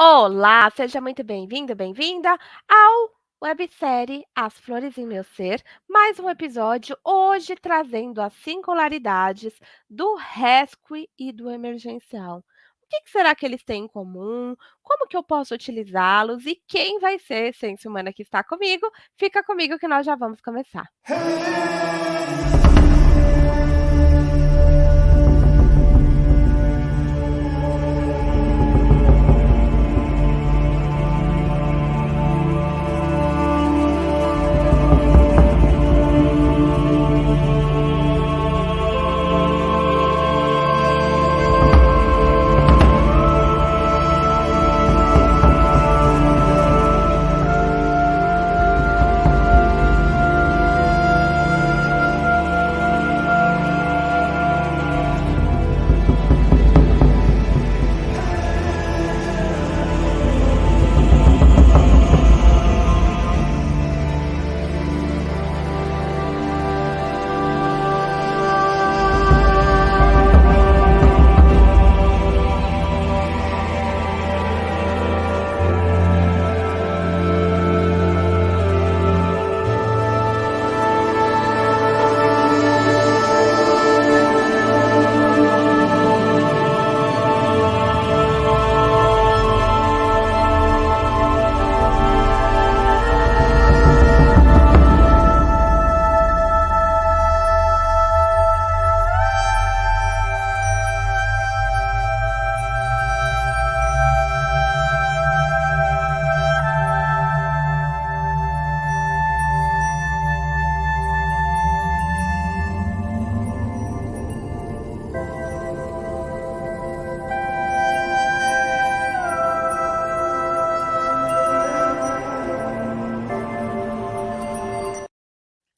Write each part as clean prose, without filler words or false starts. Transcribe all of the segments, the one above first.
Olá, seja muito bem-vindo, bem-vinda ao websérie As Flores em Meu Ser, mais um episódio hoje trazendo as singularidades do rescue e do emergencial. O que será que eles têm em comum? Como que eu posso utilizá-los? E quem vai ser a essência humana que está comigo? Fica comigo que nós já vamos começar.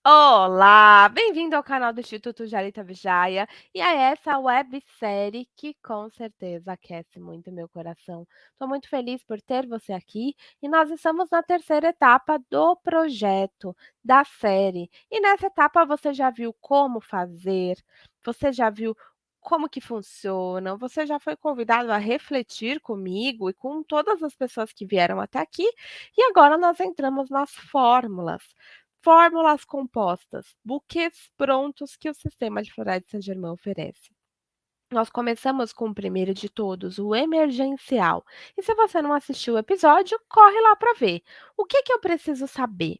Olá, bem-vindo ao canal do Instituto Jarita Vijaya e a essa websérie que com certeza aquece muito meu coração. Estou muito feliz por ter você aqui e nós estamos na terceira etapa do projeto, da série. E nessa etapa você já viu como fazer, você já viu como que funciona, você já foi convidado a refletir comigo e com todas as pessoas que vieram até aqui, e agora nós entramos nas fórmulas. Fórmulas compostas, buquês prontos que o sistema de florais de Saint-Germain oferece. Nós começamos com o primeiro de todos, o emergencial. E se você não assistiu o episódio, corre lá para ver. O que eu preciso saber?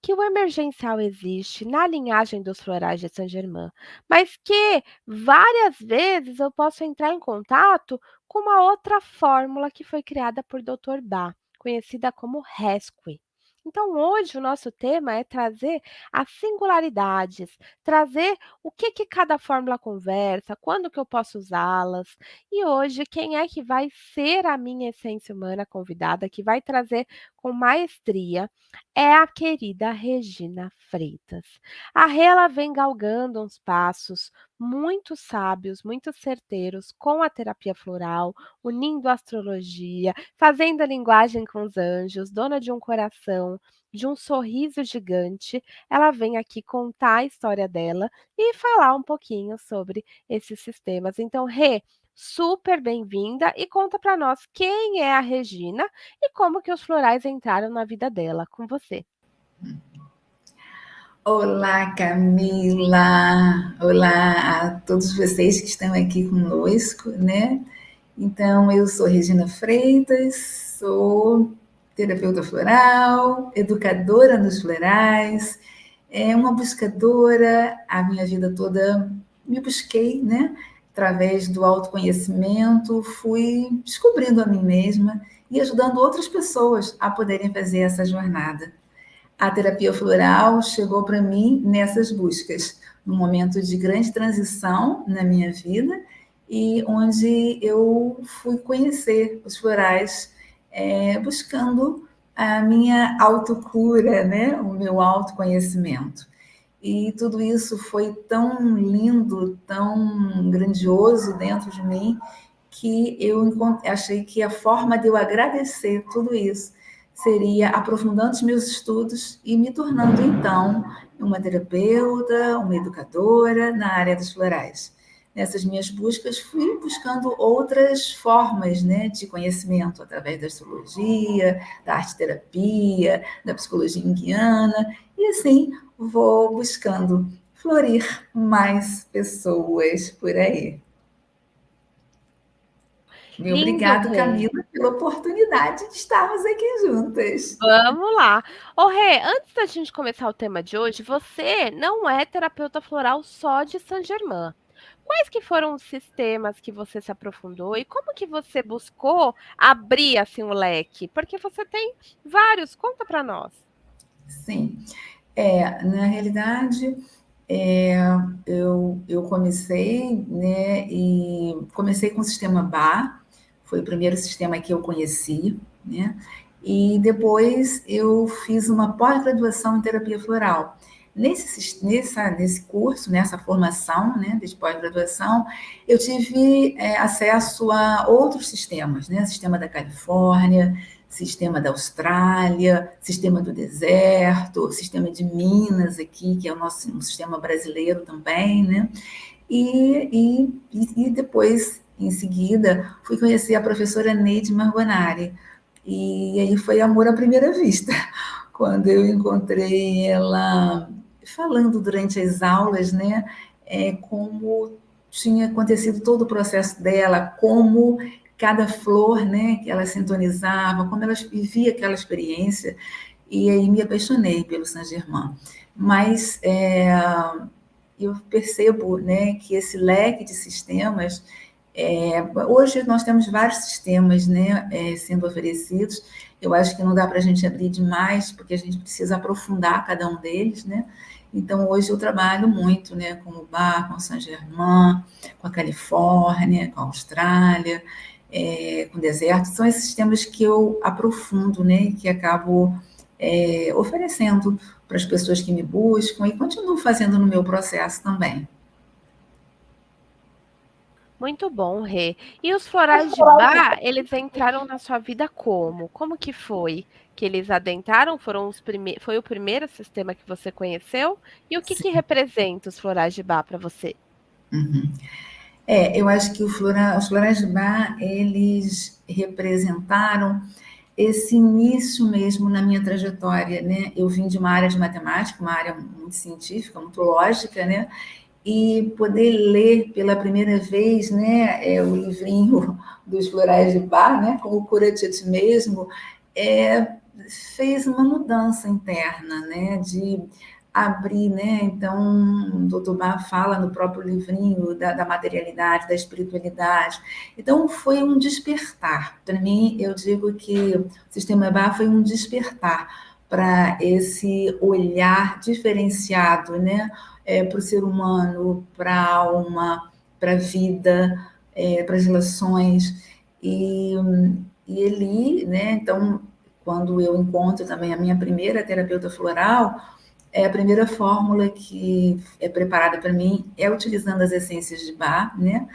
Que o emergencial existe na linhagem dos florais de Saint-Germain, mas que várias vezes eu posso entrar em contato com uma outra fórmula que foi criada por Dr. Bach, conhecida como rescue. Então, hoje o nosso tema é trazer as singularidades, trazer o que cada fórmula conversa, quando que eu posso usá-las. E hoje, quem é que vai ser a minha essência humana convidada, que vai trazer com maestria é a querida Regina Freitas. A Rê, ela vem galgando uns passos muito sábios, muito certeiros com a terapia floral, unindo a astrologia, fazendo a linguagem com os anjos, dona de um coração, de um sorriso gigante. Ela vem aqui contar a história dela e falar um pouquinho sobre esses sistemas. Então, Rê, super bem-vinda e conta para nós quem é a Regina e como que os florais entraram na vida dela? Com você. Olá, Camila! Olá a todos vocês que estão aqui conosco, né? Então, eu sou Regina Freitas, sou terapeuta floral, educadora nos florais, uma buscadora. A minha vida toda me busquei, né? Através do autoconhecimento, fui descobrindo a mim mesma e ajudando outras pessoas a poderem fazer essa jornada. A terapia floral chegou para mim nessas buscas, num momento de grande transição na minha vida e onde eu fui conhecer os florais, buscando a minha autocura, né? O meu autoconhecimento. E tudo isso foi tão lindo, tão grandioso dentro de mim, que eu achei que a forma de eu agradecer tudo isso seria aprofundando os meus estudos e me tornando, então, uma terapeuta, uma educadora na área dos florais. nessas minhas buscas, fui buscando outras formas, né, de conhecimento, através da astrologia, da arte-terapia, da psicologia junguiana, e assim vou buscando florir mais pessoas por aí. E Lindo, obrigado, Rê. Camila, pela oportunidade de estarmos aqui juntas. Vamos lá. Ô, Rê, antes da gente começar o tema de hoje, você não é terapeuta floral só de Saint-Germain. Quais que foram os sistemas que você se aprofundou e como que você buscou abrir assim o leque? Porque você tem vários, conta para nós. Sim, na realidade, é, eu comecei, né, e comecei com o sistema BA, foi o primeiro sistema que eu conheci, né, e depois eu fiz uma pós-graduação em terapia floral. Nesse curso, nessa formação, né, de pós-graduação, eu tive acesso a outros sistemas, né, sistema da Califórnia, sistema da Austrália, sistema do deserto, sistema de Minas aqui, que é o nosso um sistema brasileiro também, né? E depois, em seguida, fui conhecer a professora Neide Margonari. E aí foi amor à primeira vista, quando eu encontrei ela falando durante as aulas, né, como tinha acontecido todo o processo dela, como cada flor, né, que ela sintonizava, como ela vivia aquela experiência, e aí me apaixonei pelo Saint Germain. Mas eu percebo, né, que esse leque de sistemas hoje nós temos vários sistemas, né, sendo oferecidos. Eu acho que não dá para a gente abrir demais, porque a gente precisa aprofundar cada um deles, né? Então hoje eu trabalho muito, né, com o Bar, com o Saint-Germain, com a Califórnia, com a Austrália, com o deserto. São esses sistemas que eu aprofundo, né, que acabo oferecendo para as pessoas que me buscam e continuo fazendo no meu processo também. Muito bom, Rê. E os florais de bar, eles entraram na sua vida como? Como que foi que eles adentraram? Foi o primeiro sistema que você conheceu? E o que que representa os florais de bar para você? Uhum. Eu acho que os florais de bar, eles representaram esse início mesmo na minha trajetória, né? Eu vim de uma área de matemática, uma área muito científica, muito lógica, né? E poder ler pela primeira vez, né, o livrinho dos florais de Bach, né, como Cura-te a ti mesmo, é, fez uma mudança interna, né, de abrir, né, então o Dr. Bach fala no próprio livrinho da materialidade, da espiritualidade, então foi um despertar, para mim eu digo que o sistema Bach foi um despertar para esse olhar diferenciado, né, para o ser humano, para a alma, para a vida, para as relações. E, e ele, né, então, quando eu encontro também a minha primeira terapeuta floral, a primeira fórmula que é preparada para mim é utilizando as essências de Bach, né?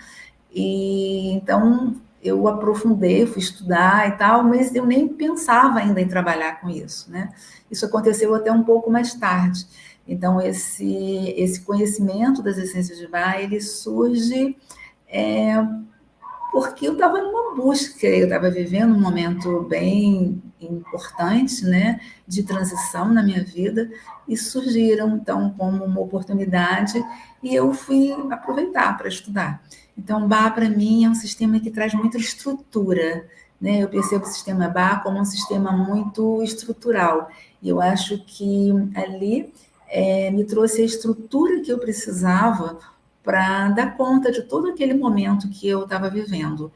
E então eu aprofundei, fui estudar e tal, mas eu nem pensava ainda em trabalhar com isso, né? Isso aconteceu até um pouco mais tarde. Então esse conhecimento das essências de Bach, ele surge é, porque eu estava numa busca, eu estava vivendo um momento bem importante, né, de transição na minha vida, e surgiram, então, como uma oportunidade, e eu fui aproveitar para estudar. Então, Bá, para mim, é um sistema que traz muita estrutura, né? Eu percebo o sistema Bá como um sistema muito estrutural, e eu acho que ali me trouxe a estrutura que eu precisava para dar conta de todo aquele momento que eu estava vivendo.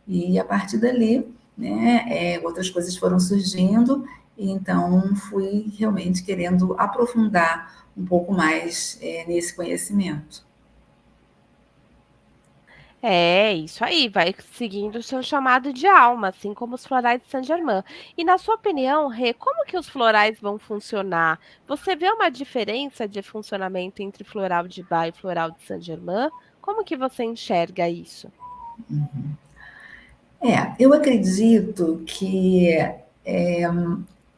E a partir dali, né, outras coisas foram surgindo, e então fui realmente querendo aprofundar um pouco mais nesse conhecimento. É, isso aí, vai seguindo o seu chamado de alma, assim como os florais de Saint-Germain. E na sua opinião, Rê, como que os florais vão funcionar? Você vê uma diferença de funcionamento entre floral de Bach e floral de Saint-Germain? Como que você enxerga isso? Eu acredito que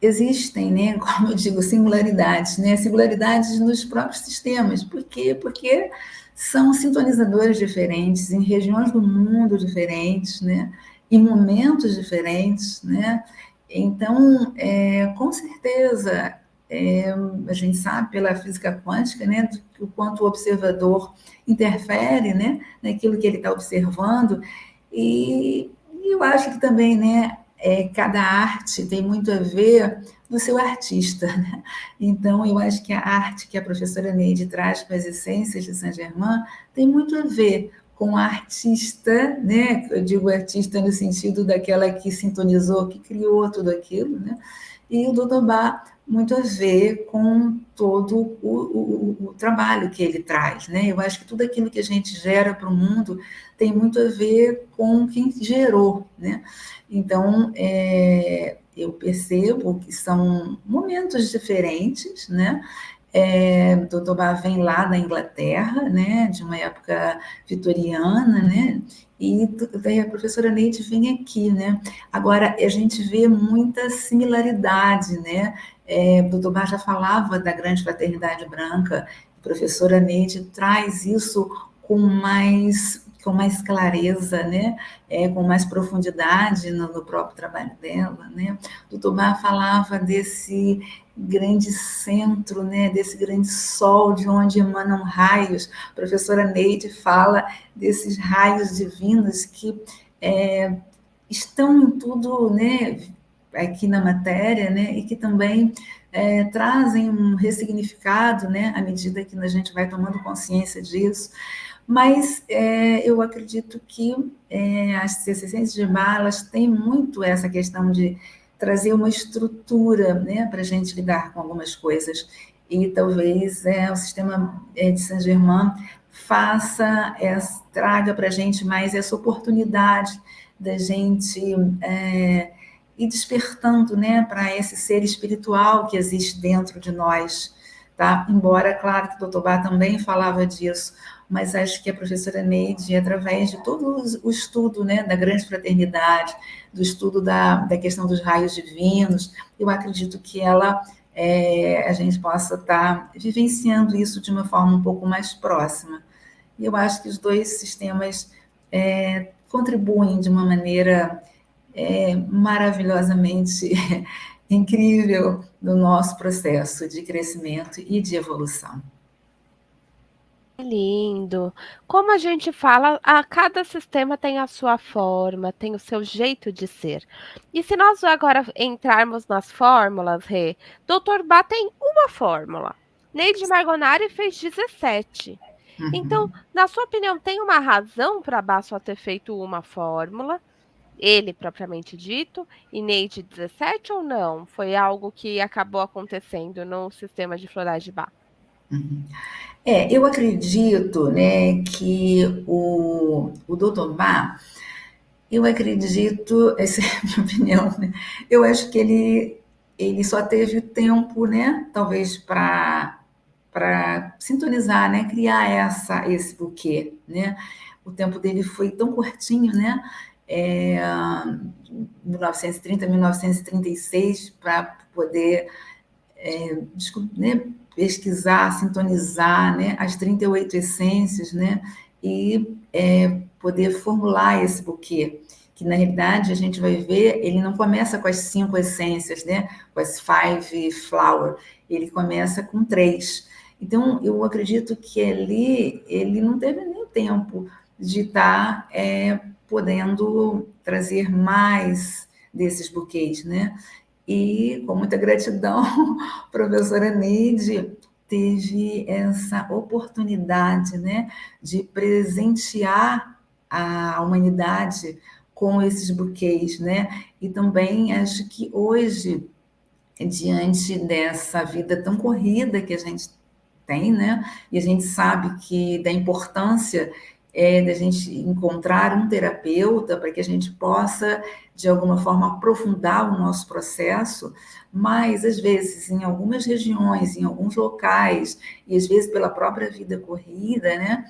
existem, né, como eu digo, singularidades, né, singularidades nos próprios sistemas. Por quê? Porque são sintonizadores diferentes, em regiões do mundo diferentes, né, em momentos diferentes, né. Então, com certeza, a gente sabe pela física quântica, né, o quanto o observador interfere, né, naquilo que ele está observando, e eu acho que também, né, cada arte tem muito a ver do seu artista, né? Então, eu acho que a arte que a professora Neide traz para as essências de Saint-Germain tem muito a ver com a artista, né? Eu digo artista no sentido daquela que sintonizou, que criou tudo aquilo, né? E o Dodobá muito a ver com todo o trabalho que ele traz, né? Eu acho que tudo aquilo que a gente gera para o mundo tem muito a ver com quem gerou, né? Então, eu percebo que são momentos diferentes, né? Dodobá vem lá da Inglaterra, né? De uma época vitoriana, né? E daí a professora Neide vem aqui, né? Agora, a gente vê muita similaridade, né? Dodobá já falava da grande fraternidade branca, a professora Neide traz isso com mais clareza, né? Com mais profundidade no próprio trabalho dela, né? Dodobá falava desse grande centro, né, desse grande sol de onde emanam raios. A professora Neide fala desses raios divinos que estão em tudo, né, aqui na matéria, né, e que também trazem um ressignificado, né, à medida que a gente vai tomando consciência disso. Mas eu acredito que as essências de Bach, elas têm muito essa questão de trazer uma estrutura, né, para a gente lidar com algumas coisas. E talvez o sistema de Saint-Germain traga para a gente mais essa oportunidade da gente ir despertando, né, para esse ser espiritual que existe dentro de nós, tá? Embora, claro, que o Dr. Bach também falava disso, mas acho que a professora Neide, através de todo o estudo, né, da grande fraternidade, do estudo da questão dos raios divinos, eu acredito que a gente possa estar vivenciando isso de uma forma um pouco mais próxima. E eu acho que os dois sistemas contribuem de uma maneira maravilhosamente incrível no nosso processo de crescimento e de evolução. Lindo. Como a gente fala, cada sistema tem a sua forma, tem o seu jeito de ser. E se nós agora entrarmos nas fórmulas, Rê, Dr. Bá tem uma fórmula. Neide Margonari fez 17. Então, na sua opinião, tem uma razão para Bá só ter feito uma fórmula, ele propriamente dito, e Neide 17 ou não? Foi algo que acabou acontecendo no sistema de florais de Bá? Eu acredito, né, que o Dr. Bach, eu acredito, essa é a minha opinião, né? Eu acho que ele só teve tempo, né, talvez para sintonizar, né, criar esse buquê, né? O tempo dele foi tão curtinho, né? 1930, 1936, para poder né, pesquisar, sintonizar, né, as 38 essências, né, e poder formular esse buquê, que na realidade a gente vai ver, ele não começa com as 5 essências, né, com as 5 flower, ele começa com 3. Então, eu acredito que ali ele não teve nem tempo de estar podendo trazer mais desses buquês, né? E com muita gratidão, a professora Neide teve essa oportunidade, né, de presentear a humanidade com esses buquês, né? E também acho que hoje, diante dessa vida tão corrida que a gente tem, né? E a gente sabe que da importância da gente encontrar um terapeuta para que a gente possa, de alguma forma, aprofundar o nosso processo, mas às vezes em algumas regiões, em alguns locais, e às vezes pela própria vida corrida, né?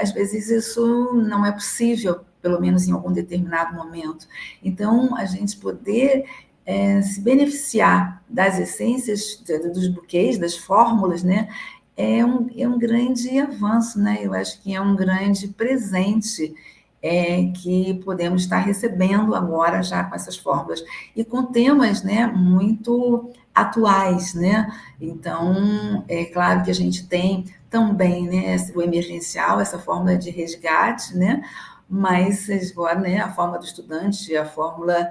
Às vezes isso não é possível, pelo menos em algum determinado momento. Então, a gente poder se beneficiar das essências, dos buquês, das fórmulas, né? É um grande avanço, né? Eu acho que é um grande presente que podemos estar recebendo agora já com essas fórmulas e com temas, né, muito atuais, né? Então, é claro que a gente tem também, né, o emergencial, essa fórmula de resgate, né? Mas agora, né, a fórmula do estudante, a fórmula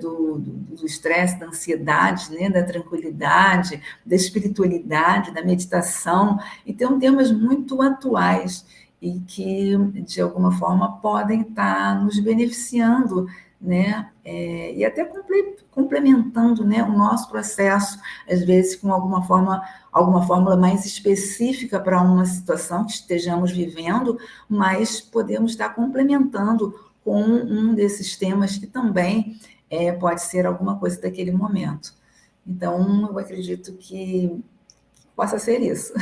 do estresse, da ansiedade, né, da tranquilidade, da espiritualidade, da meditação. Então, temas muito atuais e que, de alguma forma, podem estar nos beneficiando, né, e até complementando, né, o nosso processo, às vezes com alguma fórmula mais específica para uma situação que estejamos vivendo, mas podemos estar complementando com um desses temas que também pode ser alguma coisa daquele momento. Então, eu acredito que possa ser isso.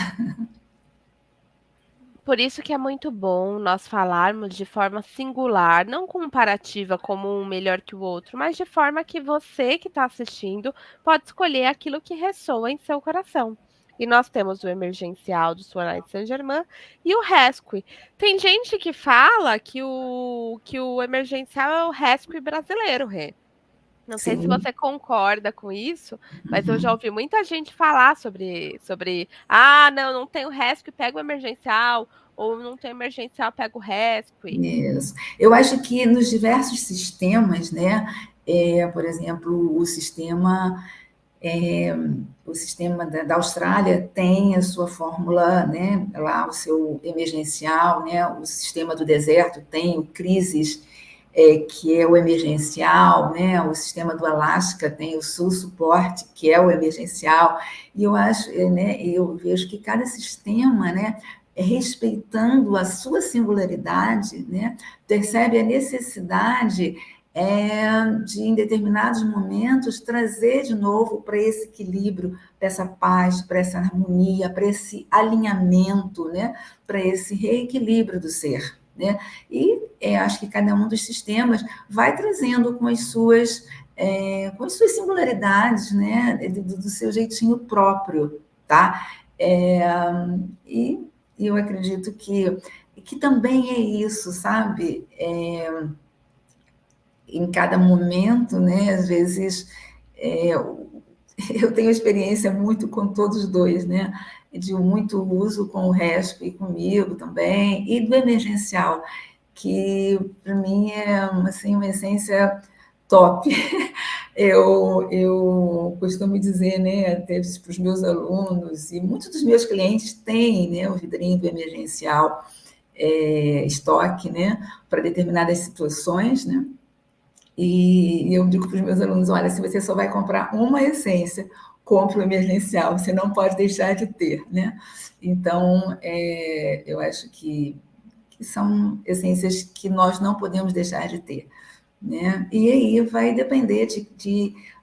Por isso que é muito bom nós falarmos de forma singular, não comparativa como um melhor que o outro, mas de forma que você que está assistindo pode escolher aquilo que ressoa em seu coração. E nós temos o emergencial do Soares Saint-Germain e o Rescue. Tem gente que fala que o emergencial é o Rescue brasileiro, Rê. Não sei se Sim. você concorda com isso, mas eu já Uhum. ouvi muita gente falar sobre ah, não tem o Rescue, pega o emergencial, ou não tem emergencial, pega o Rescue. Isso. Eu acho que nos diversos sistemas, né, por exemplo, é, o sistema da Austrália tem a sua fórmula, né, lá o seu emergencial, né, o sistema do deserto tem o crises, que é o emergencial, né, o sistema do Alasca tem o Sul Suporte, que é o emergencial, e eu acho, né, eu vejo que cada sistema, né, respeitando a sua singularidade, né, percebe a necessidade de, em determinados momentos, trazer de novo para esse equilíbrio, para essa paz, para essa harmonia, para esse alinhamento, né? Para esse reequilíbrio do ser. Né? E acho que cada um dos sistemas vai trazendo com as suas singularidades, né? Do seu jeitinho próprio, tá? É, e, e eu acredito que também é isso, sabe? Em cada momento, né? Às vezes eu tenho experiência muito com todos os dois, né? De muito uso com o resto e comigo também, e do emergencial, que para mim é assim, uma essência top. Eu costumo dizer, né, até para os meus alunos, e muitos dos meus clientes têm, né, o vidrinho do emergencial estoque, né, para determinadas situações, né? E eu digo para os meus alunos: olha, se você só vai comprar uma essência, compre o emergencial, você não pode deixar de ter, né? Então, eu acho que são essências que nós não podemos deixar de ter, né? E aí vai depender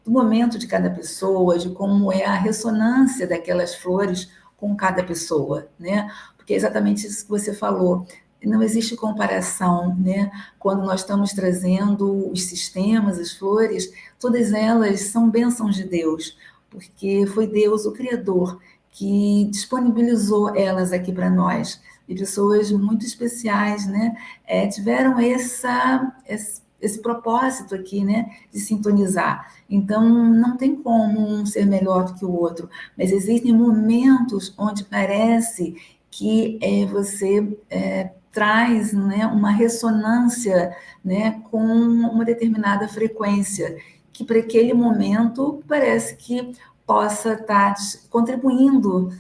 do momento de cada pessoa, de como é a ressonância daquelas flores com cada pessoa, né? Porque é exatamente isso que você falou. Não existe comparação, né? Quando nós estamos trazendo os sistemas, as flores, todas elas são bênçãos de Deus, porque foi Deus, o Criador, que disponibilizou elas aqui para nós. E pessoas muito especiais, né? Tiveram esse propósito aqui, né, de sintonizar. Então, não tem como um ser melhor do que o outro, mas existem momentos onde parece que você traz, né, uma ressonância, né, com uma determinada frequência, que para aquele momento parece que possa estar contribuindo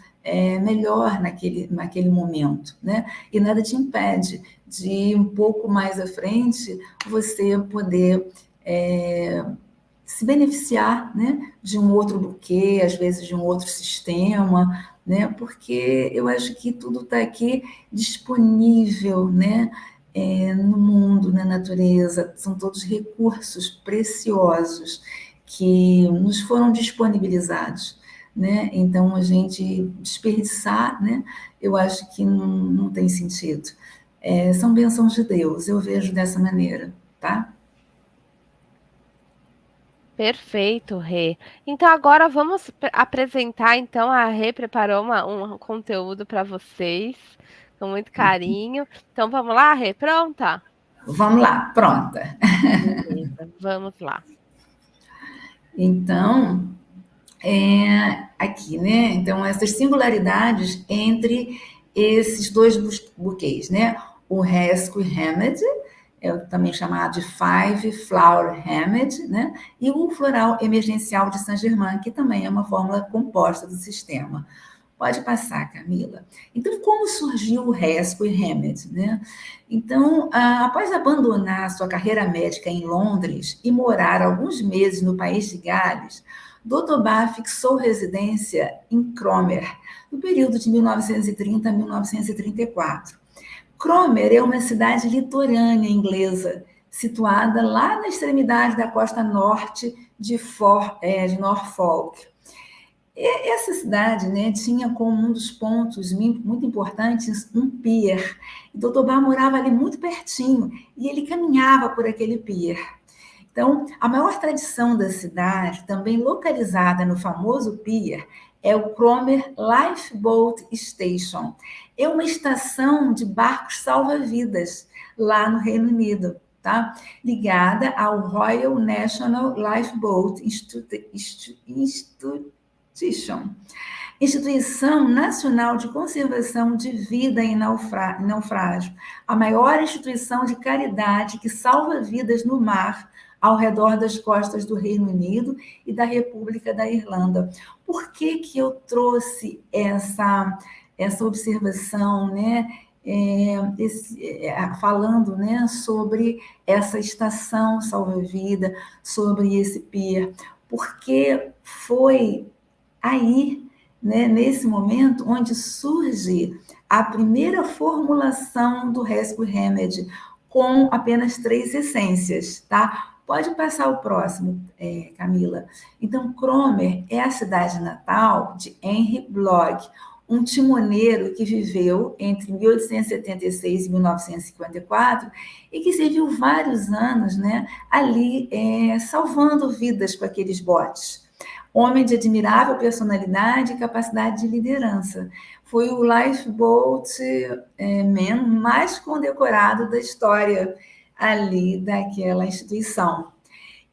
melhor naquele momento, né? E nada te impede de um pouco mais à frente você poder se beneficiar, né, de um outro buquê, às vezes de um outro sistema, né, porque eu acho que tudo está aqui disponível, né, no mundo, na natureza, são todos recursos preciosos que nos foram disponibilizados, né, então a gente desperdiçar, né, eu acho que não tem sentido. São bênçãos de Deus, eu vejo dessa maneira, tá? Perfeito, Rê. Então agora vamos apresentar, então a Rê preparou um conteúdo para vocês, com muito carinho. Então vamos lá, Rê, pronta? Vamos lá, pronta. Beleza, vamos lá. Então, aqui, né? Então, essas singularidades entre esses dois buquês, né? O Rescue Hammett, também chamado de Five Flower Hammett, né? E o floral emergencial de Saint-Germain, que também é uma fórmula composta do sistema. Pode passar, Camila. Então, como surgiu o Rescue Hammett, né? Então, após abandonar sua carreira médica em Londres e morar alguns meses no país de Gales, Dr. Bach fixou residência em Cromer, no período de 1930 a 1934. Cromer é uma cidade litorânea inglesa, situada lá na extremidade da costa norte de Norfolk. Essa cidade, né, tinha como um dos pontos muito importantes um pier. O Dr. Bach morava ali muito pertinho e ele caminhava por aquele pier. Então, a maior tradição da cidade, também localizada no famoso pier, é o Cromer Lifeboat Station. É uma estação de barcos salva-vidas lá no Reino Unido, tá? Ligada ao Royal National Lifeboat Instituição Nacional de Conservação de Vida em Naufrágio, a maior instituição de caridade que salva vidas no mar ao redor das costas do Reino Unido e da República da Irlanda. Por que que eu trouxe essa observação, né? Falando, né, sobre essa estação salva-vida, sobre esse pier, porque foi aí, né, nesse momento, onde surge a primeira formulação do Rescue Hammett, com apenas 3 essências, tá? Pode passar o próximo, Camila. Então, Cromer é a cidade natal de Henry Blogg, um timoneiro que viveu entre 1876 e 1954 e que serviu vários anos, né, ali salvando vidas com aqueles botes. Homem de admirável personalidade e capacidade de liderança. Foi o Lifeboat Man mais condecorado da história ali daquela instituição.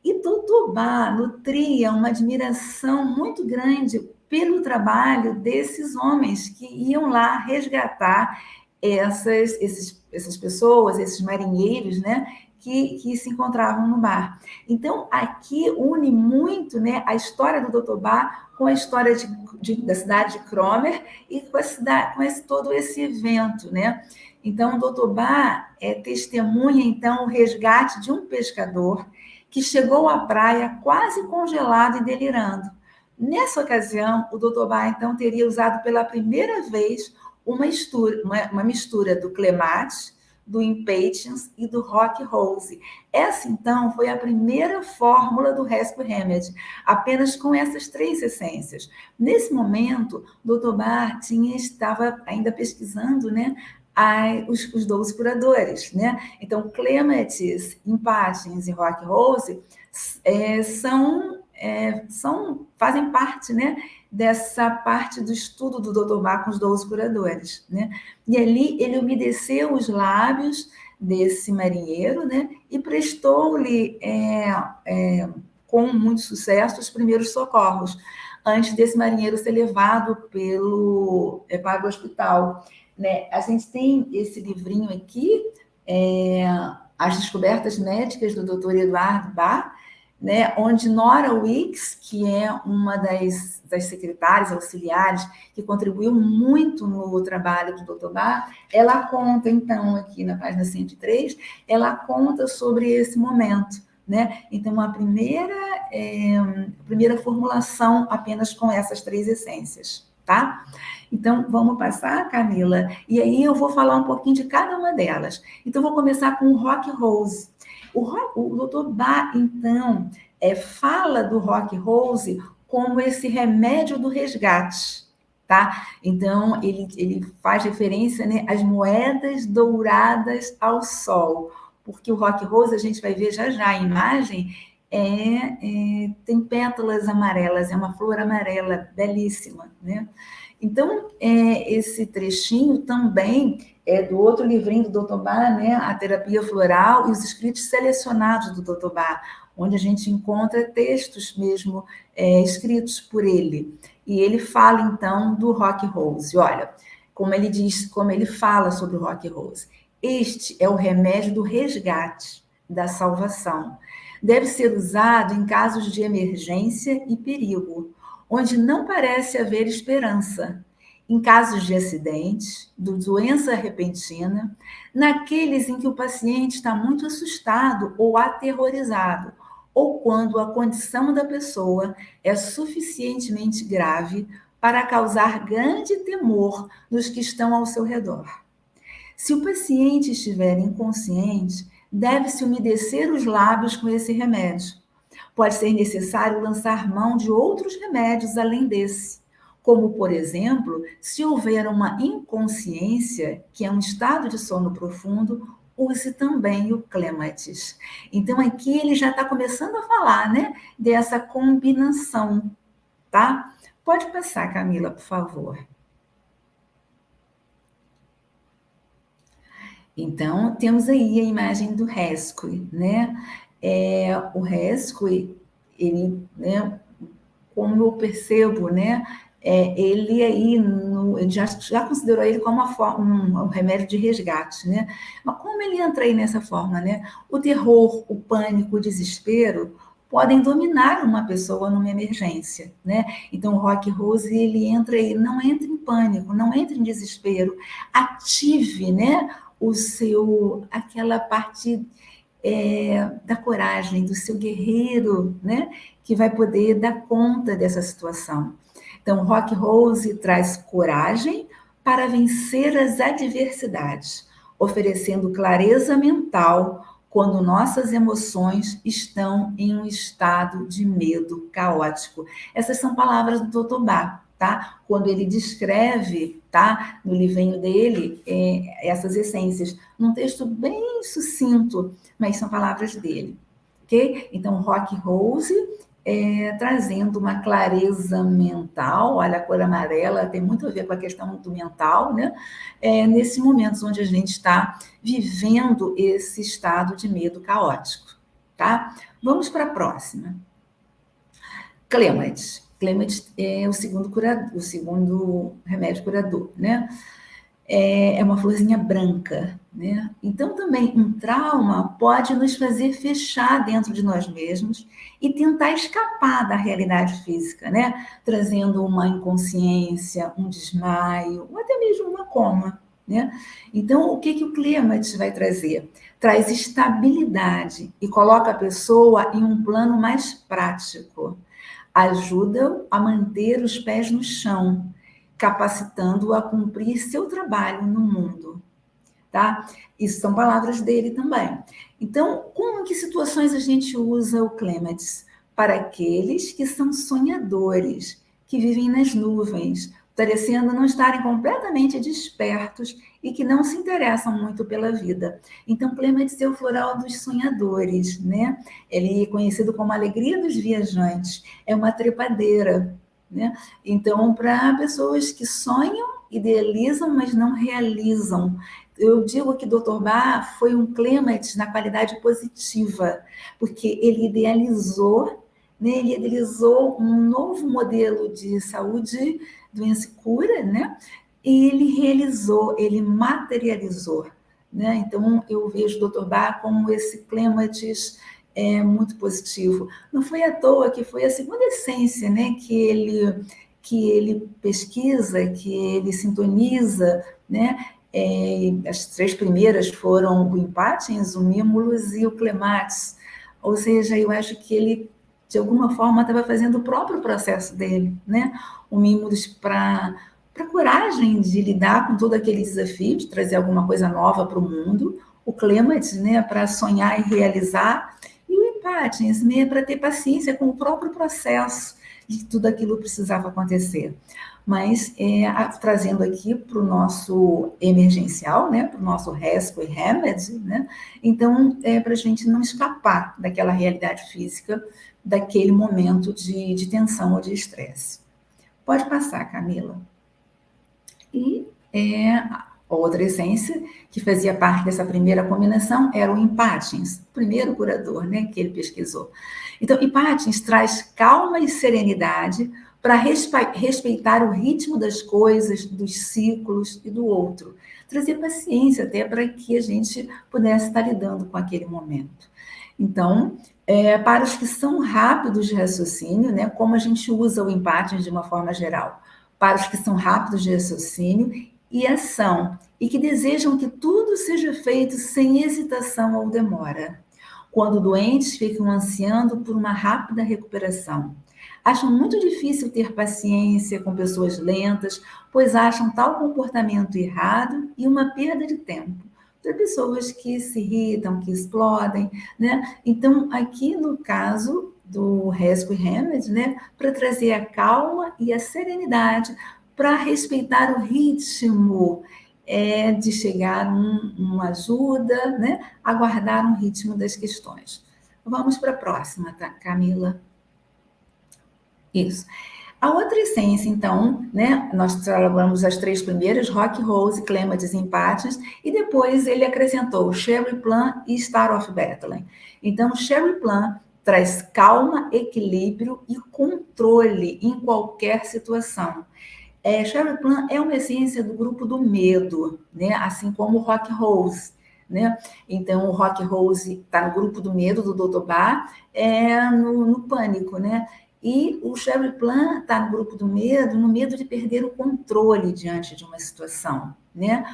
E Tutubá nutria uma admiração muito grande pelo trabalho desses homens que iam lá resgatar essas pessoas, esses marinheiros, né, que se encontravam no mar. Então, aqui une muito, né, a história do Dr. Bach com a história da cidade de Cromer e com todo esse evento, né? Então, o Dr. Bach testemunha, então, o resgate de um pescador que chegou à praia quase congelado e delirando. Nessa ocasião, o Dr. Bach, então, teria usado pela primeira vez uma mistura do Clematis, do Impatience e do Rock Rose. Essa, então, foi a primeira fórmula do Rescue Hammett, apenas com essas 3 essências. Nesse momento, o Dr. Bach estava ainda pesquisando, né, os 12 curadores, né? Então, Clematis, Impatience e Rock Rose fazem parte, né, dessa parte do estudo do Dr. Bach com os 12 curadores, né? E ali ele umedeceu os lábios desse marinheiro, né, e prestou-lhe com muito sucesso os primeiros socorros antes desse marinheiro ser levado para o hospital, né? A gente tem esse livrinho aqui, As Descobertas Médicas do Dr. Eduardo Bach, né, onde Nora Weeks, que é uma das secretárias auxiliares que contribuiu muito no trabalho do Dr. Bach, ela conta, então, aqui na página 103, ela conta sobre esse momento, né? Então, a primeira formulação apenas com essas 3 essências, tá? Então, vamos passar, Camila? E aí eu vou falar um pouquinho de cada uma delas. Então, vou começar com o Rock Rose. O Dr. Bach, então, fala do Rock Rose como esse remédio do resgate, tá? Então, ele faz referência, né, às moedas douradas ao sol, porque o Rock Rose, a gente vai ver já já a imagem, tem pétalas amarelas, é uma flor amarela belíssima, né? Então, esse trechinho também é do outro livrinho do Dr. Bach, né? A Terapia Floral e os Escritos Selecionados do Dr. Bach, onde a gente encontra textos mesmo escritos por ele. E ele fala, então, do Rock Rose. Olha, como ele diz, como ele fala sobre o Rock Rose. Este é o remédio do resgate, da salvação. Deve ser usado em casos de emergência e perigo, onde não parece haver esperança, em casos de acidente, de doença repentina, naqueles em que o paciente está muito assustado ou aterrorizado, ou quando a condição da pessoa é suficientemente grave para causar grande temor nos que estão ao seu redor. Se o paciente estiver inconsciente, deve-se umedecer os lábios com esse remédio. Pode ser necessário lançar mão de outros remédios além desse, como, por exemplo, se houver uma inconsciência, que é um estado de sono profundo, use também o clematis. Então, aqui ele já está começando a falar, né, dessa combinação, tá? Pode passar, Camila, por favor. Então, temos aí a imagem do Rescue, né? O Rescue, ele, né, como eu percebo, né, ele aí, ele já considerou ele como um remédio de resgate, né? Mas como ele entra aí nessa forma, né? O terror, o pânico, o desespero podem dominar uma pessoa numa emergência, né? Então, o Rock Rose, ele entra aí, não entra em pânico, não entra em desespero, ative, né, aquela parte da coragem, do seu guerreiro, né, que vai poder dar conta dessa situação. Então, Rock Rose traz coragem para vencer as adversidades, oferecendo clareza mental quando nossas emoções estão em um estado de medo caótico. Essas são palavras do Dr. Bach, tá? Quando ele descreve, tá, no livrinho dele, essas essências, num texto bem sucinto, mas são palavras dele, ok? Então, Rock Rose trazendo uma clareza mental, olha, a cor amarela tem muito a ver com a questão do mental, né? Nesses momentos onde a gente está vivendo esse estado de medo caótico, tá? Vamos para a próxima. Clematis. Clematis é o segundo remédio curador, né? É uma florzinha branca, né? Então, também, um trauma pode nos fazer fechar dentro de nós mesmos e tentar escapar da realidade física, né? Trazendo uma inconsciência, um desmaio, ou até mesmo uma coma, né? Então, o que o clematis vai trazer? Traz estabilidade e coloca a pessoa em um plano mais prático. Ajuda a manter os pés no chão, capacitando-o a cumprir seu trabalho no mundo, tá? Isso são palavras dele também. Então, como em que situações a gente usa o clematis? Para aqueles que são sonhadores, que vivem nas nuvens, parecendo não estarem completamente despertos e que não se interessam muito pela vida. Então, clematis é o floral dos sonhadores, né? Ele é conhecido como a alegria dos viajantes. É uma trepadeira, né? Então, para pessoas que sonham, idealizam, mas não realizam. Eu digo que Dr. Bach foi um clematis na qualidade positiva, porque ele idealizou, né? Ele idealizou um novo modelo de saúde, doença e cura, né? E ele realizou, ele materializou, né? Então, eu vejo o Dr. Bach como esse clematis muito positivo. Não foi à toa que foi a segunda essência, né, que ele pesquisa, que ele sintoniza, né? As três primeiras foram o Impatiens, o Mimulus e o Clematis. Ou seja, eu acho que ele, de alguma forma, estava fazendo o próprio processo dele, né? O Mimulus para coragem de lidar com todo aquele desafio, de trazer alguma coisa nova para o mundo. O Clematis, né, para sonhar e realizar. E o Impatiens, né, para ter paciência com o próprio processo de que tudo aquilo precisava acontecer. mas trazendo aqui para o nosso emergencial, né, para o nosso rescue remedy, né, então para a gente não escapar daquela realidade física, daquele momento de tensão ou de estresse. Pode passar, Camila. E outra essência que fazia parte dessa primeira combinação era o Empatins, o primeiro curador, né, que ele pesquisou. Então, Empatins traz calma e serenidade para respeitar o ritmo das coisas, dos ciclos e do outro. Trazer paciência até para que a gente pudesse estar lidando com aquele momento. Então, para os que são rápidos de raciocínio, né, como a gente usa o Empatins de uma forma geral? Para os que são rápidos de raciocínio e ação, e que desejam que tudo seja feito sem hesitação ou demora. Quando doentes ficam ansiando por uma rápida recuperação. Acham muito difícil ter paciência com pessoas lentas, pois acham tal comportamento errado e uma perda de tempo. Para pessoas que se irritam, que explodem, né? Então, aqui no caso do Rescue Remedy, né, para trazer a calma e a serenidade, para respeitar o ritmo de chegar uma ajuda, né, aguardar um ritmo das questões. Vamos para a próxima, tá, Camila? Isso. A outra essência, então, né, nós trabalhamos as três primeiras, Rock, Rose, Clematis e Empatins, e depois ele acrescentou Cherry Plum e Star of Bethlehem. Então, Cherry Plum traz calma, equilíbrio e controle em qualquer situação. Cherry Plum é uma essência do grupo do medo, né, assim como o Rock Rose. Né? Então, o Rock Rose está no grupo do medo do Dr. Bach, no pânico, né? E o Cherry Plum está no grupo do medo, no medo de perder o controle diante de uma situação, né?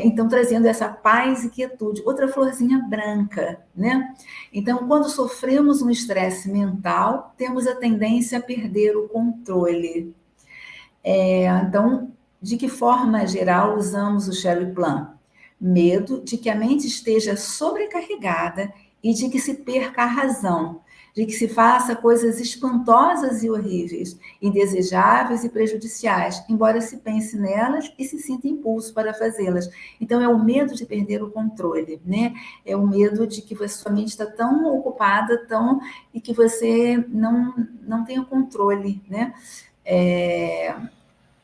Então, trazendo essa paz e quietude. Outra florzinha branca, né? Então, quando sofremos um estresse mental, temos a tendência a perder o controle. Então, de que forma geral usamos o Cherry Plum? Medo de que a mente esteja sobrecarregada e de que se perca a razão, de que se faça coisas espantosas e horríveis, indesejáveis e prejudiciais, embora se pense nelas e se sinta impulso para fazê-las. Então, é o medo de perder o controle, né? É o medo de que sua mente está tão ocupada, e que você não tem o controle, né?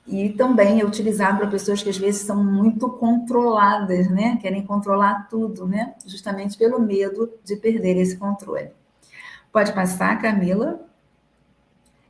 E também é utilizado para pessoas que às vezes são muito controladas, né? Querem controlar tudo, né? Justamente pelo medo de perder esse controle. Pode passar, Camila.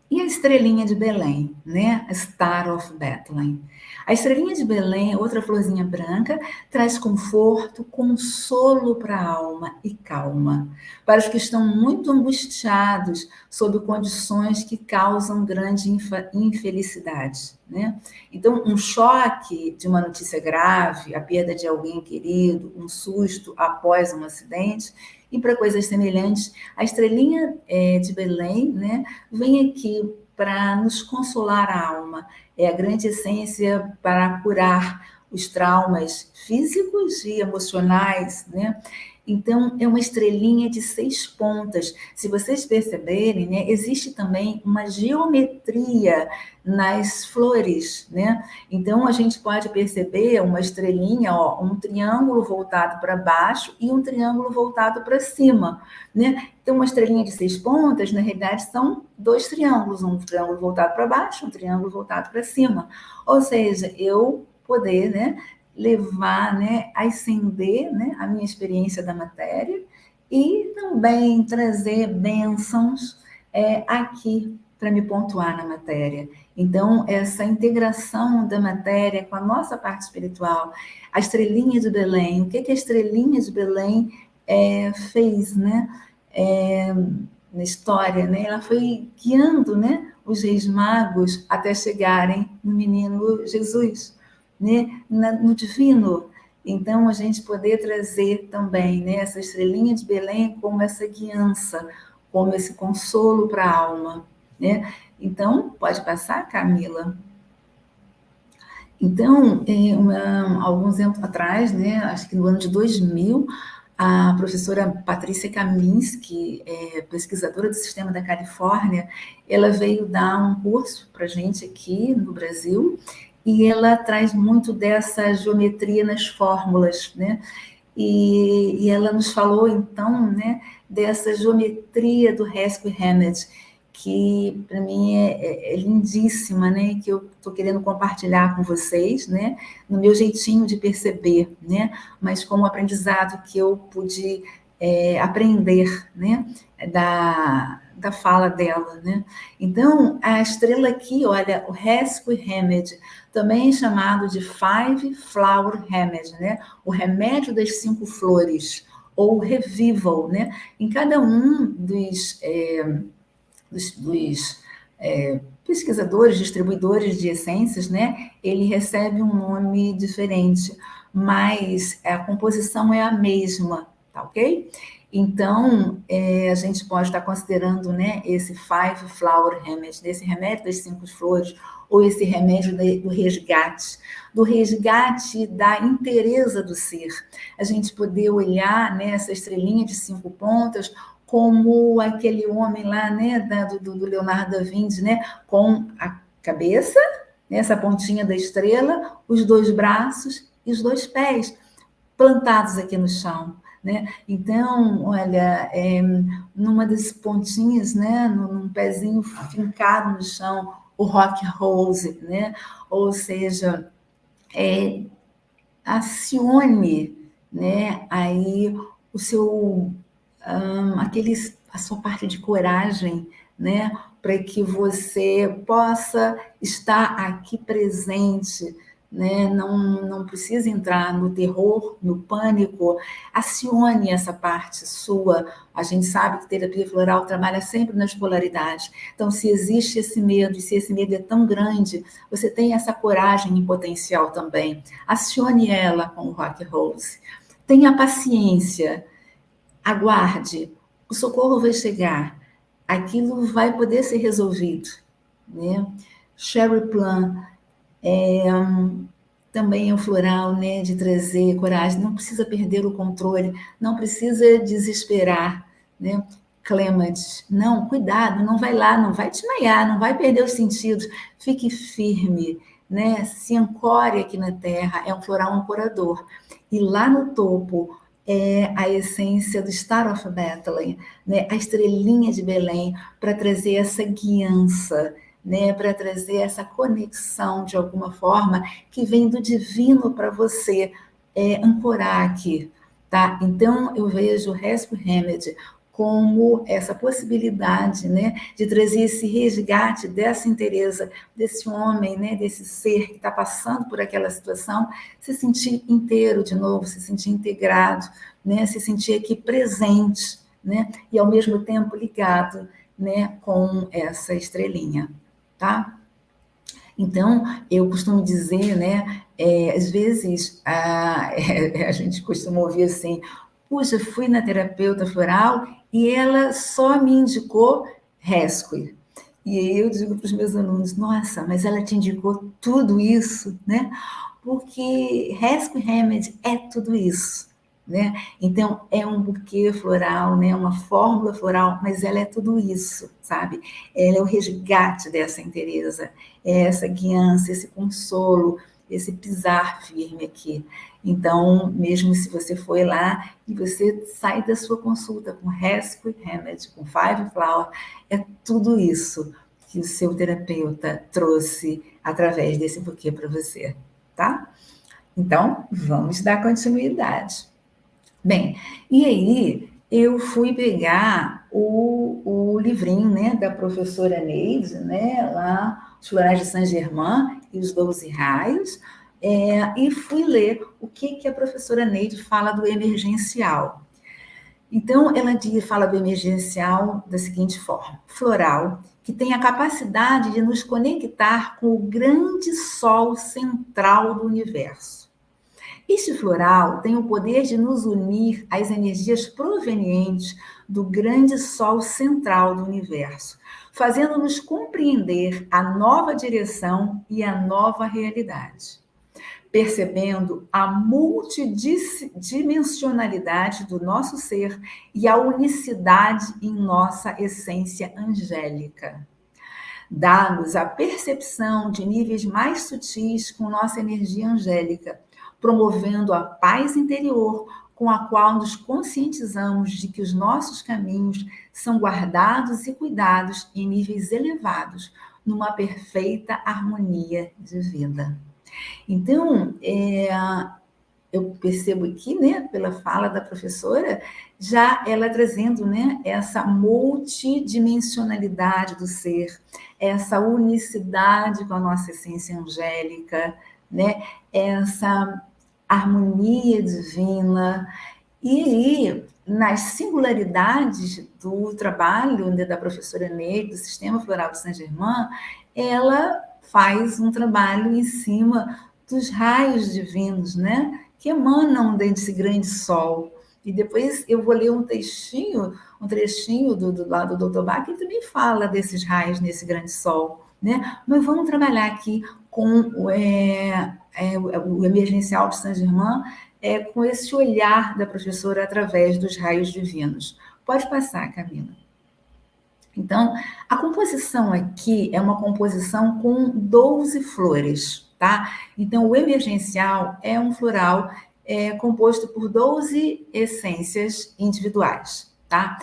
E a estrelinha de Belém, né? A Star of Bethlehem. A estrelinha de Belém, outra florzinha branca, traz conforto, consolo para a alma e calma. Para os que estão muito angustiados sob condições que causam grande infelicidade, né? Então, um choque de uma notícia grave, a perda de alguém querido, um susto após um acidente, e para coisas semelhantes, a estrelinha de Belém, né, vem aqui para nos consolar a alma. É a grande essência para curar os traumas físicos e emocionais, né? Então, é uma estrelinha de 6 pontas. Se vocês perceberem, né, existe também uma geometria nas flores, né? Então, a gente pode perceber uma estrelinha, ó, um triângulo voltado para baixo e um triângulo voltado para cima, né? Então, uma estrelinha de 6 pontas, na realidade, são 2 triângulos, um triângulo voltado para baixo, um triângulo voltado para cima. Ou seja, eu poder, né, levar, né, ascender, né, a minha experiência da matéria e também trazer bênçãos aqui para me pontuar na matéria. Então, essa integração da matéria com a nossa parte espiritual, a estrelinha de Belém, o que a estrelinha de Belém fez, né, na história, né? Ela foi guiando, né, os reis magos até chegarem no menino Jesus, né, no divino. Então, a gente poder trazer também, né, essa estrelinha de Belém como essa guiança, como esse consolo para a alma, né? Então, pode passar, Camila? Então, alguns anos atrás, né, acho que no ano de 2000, A professora Patrícia Kaminski, pesquisadora do Sistema da Califórnia, ela veio dar um curso para a gente aqui no Brasil, e ela traz muito dessa geometria nas fórmulas, né? E ela nos falou, então, né, dessa geometria do Haskell-Hammett, que para mim é lindíssima, né, que eu estou querendo compartilhar com vocês, né, no meu jeitinho de perceber, né, mas como aprendizado que eu pude aprender, né, da fala dela, né. Então, a estrela aqui, olha, o Haskell-Hammett, também chamado de Five Flower Hammett, né, o remédio das 5 flores, ou revival, né, em cada um dos pesquisadores, distribuidores de essências, né, ele recebe um nome diferente, mas a composição é a mesma, tá ok? Então, a gente pode estar considerando, né, esse Five Flower Remedy, desse remédio das 5 flores, ou esse remédio do resgate da inteireza do ser. A gente poder olhar, né, essa estrelinha de 5 pontas como aquele homem lá, né, do Leonardo da Vinci, né, com a cabeça, né, essa pontinha da estrela, os 2 braços e os 2 pés plantados aqui no chão, né? Então, olha, numa das pontinhas, né, num pezinho fincado no chão, o rock rose, né? Ou seja, acione, né, aí o seu a sua parte de coragem, né, para que você possa estar aqui presente, né, não precisa entrar no terror, no pânico, acione essa parte sua. A gente sabe que terapia floral trabalha sempre nas polaridades. Então, se existe esse medo, e se esse medo é tão grande, você tem essa coragem em potencial também. Acione ela com o Rock Rose. Tenha paciência, aguarde, o socorro vai chegar, aquilo vai poder ser resolvido, né? Sherry Plum também é um floral, né, de trazer coragem, não precisa perder o controle, não precisa desesperar, né? Clêmatis, não, cuidado, não vai lá, não vai desmaiar, não vai perder os sentidos, fique firme, né? Se ancore aqui na terra, é um floral ancorador. E lá no topo é a essência do Star of Bethlehem, né? A estrelinha de Belém, para trazer essa guiança, né? Para trazer essa conexão de alguma forma que vem do divino para você ancorar aqui, tá? Então eu vejo o Haskell Hammett como essa possibilidade, né, de trazer esse resgate dessa inteireza, desse homem, né, desse ser que está passando por aquela situação, se sentir inteiro de novo, se sentir integrado, né, se sentir aqui presente, né, e ao mesmo tempo ligado, né, com essa estrelinha, tá? Então, eu costumo dizer, né, às vezes a gente costuma ouvir assim, puxa, fui na terapeuta floral e ela só me indicou Haskell. E aí eu digo para os meus alunos, nossa, mas ela te indicou tudo isso, né? Porque Haskell Hammett é tudo isso, né? Então, é um buquê floral, né? Uma fórmula floral, mas ela é tudo isso, sabe? Ela é o resgate dessa inteireza, é essa guiança, esse consolo, esse pisar firme aqui. Então, mesmo se você foi lá e você sai da sua consulta com Haskell Hammett, com Five Flower, é tudo isso que o seu terapeuta trouxe através desse buquê para você, tá? Então, vamos dar continuidade. Bem, e aí eu fui pegar o livrinho, né, da professora Neide, né, lá, Os Florais de Saint-Germain e os 12 Raios, e fui ler o que a professora Neide fala do emergencial. Então, ela fala do emergencial da seguinte forma: floral, que tem a capacidade de nos conectar com o grande sol central do universo. Este floral tem o poder de nos unir às energias provenientes do grande sol central do universo, fazendo-nos compreender a nova direção e a nova realidade. percebendo a multidimensionalidade do nosso ser e a unicidade em nossa essência angélica. Dá-nos a percepção de níveis mais sutis com nossa energia angélica, promovendo a paz interior com a qual nos conscientizamos de que os nossos caminhos são guardados e cuidados em níveis elevados, numa perfeita harmonia de vida. Então, eu percebo aqui, né, pela fala da professora, já ela trazendo, né, essa multidimensionalidade do ser, essa unicidade com a nossa essência angélica, né, essa harmonia divina, e aí, nas singularidades do trabalho, né, da professora Neide, do Sistema Floral de Saint-Germain, ela faz um trabalho em cima dos raios divinos, né, que emanam desse grande sol. E depois eu vou ler um trechinho do lado do Dr. Bach, que também fala desses raios nesse grande sol, né? Mas vamos trabalhar aqui com o emergencial de Saint-Germain, com esse olhar da professora através dos raios divinos. Pode passar, Camila. Então, a composição aqui é uma composição com 12 flores, tá? Então, o emergencial é um floral composto por 12 essências individuais, tá?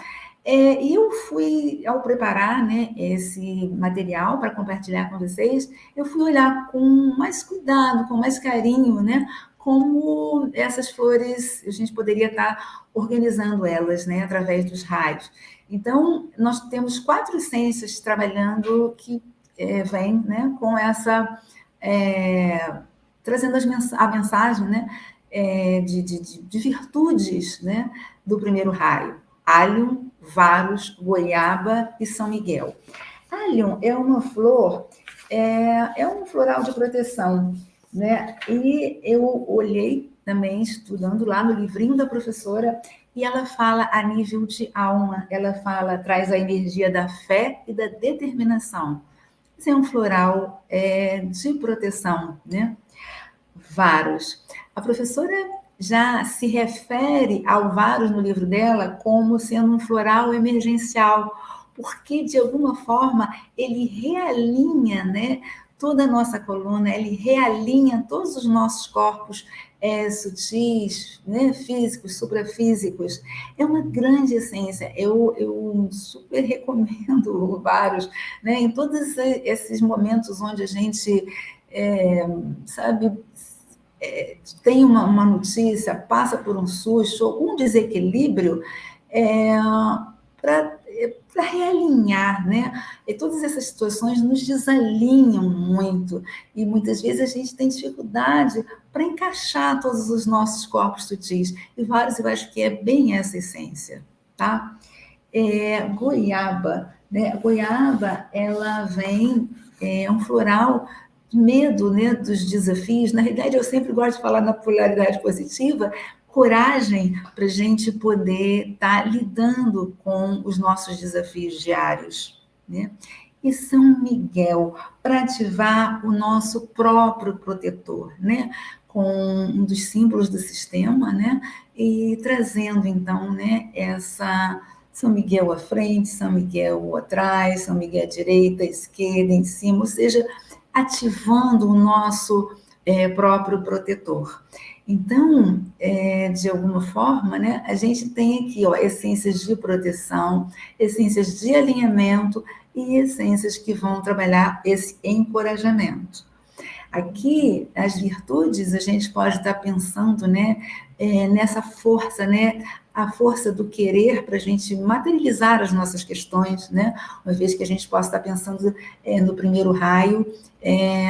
E eu fui, ao preparar, né, esse material para compartilhar com vocês, eu fui olhar com mais cuidado, com mais carinho, né, como essas flores, a gente poderia estar organizando elas, né, através dos raios. Então, nós temos 4 essências trabalhando que vêm, né, com essa... trazendo a mensagem, né, de virtudes, né, do primeiro raio. Allium, Varus, Goiaba e São Miguel. Allium é uma flor, é um floral de proteção, né? E eu olhei também, estudando lá no livrinho da professora, e ela fala a nível de alma, ela traz a energia da fé e da determinação. Esse é um floral de proteção, né? Varus. A professora já se refere ao Varus no livro dela como sendo um floral emergencial, porque de alguma forma ele realinha, né, toda a nossa coluna, ele realinha todos os nossos corpos sutis, né, físicos, suprafísicos. É uma grande essência. Eu super recomendo o Varus, né, em todos esses momentos onde a gente sabe, tem uma notícia, passa por um susto, algum desequilíbrio, para realinhar, né? E todas essas situações nos desalinham muito, e muitas vezes a gente tem dificuldade para encaixar todos os nossos corpos sutis, e vários eu acho que é bem essa essência, tá? Goiaba, né? Goiaba, ela vem, um floral medo, né, dos desafios. Na realidade, eu sempre gosto de falar na polaridade positiva, coragem para a gente poder estar lidando com os nossos desafios diários, né? E São Miguel, para ativar o nosso próprio protetor, né? Com um dos símbolos do sistema, né? E trazendo, então, né, essa... São Miguel à frente, São Miguel atrás, São Miguel à direita, à esquerda, em cima, ou seja, ativando o nosso próprio protetor. Então, de alguma forma, né, a gente tem aqui, ó, essências de proteção, essências de alinhamento e essências que vão trabalhar esse encorajamento. Aqui, as virtudes, a gente pode estar pensando, né, nessa força, né, a força do querer para a gente materializar as nossas questões, né, uma vez que a gente possa estar pensando no primeiro raio,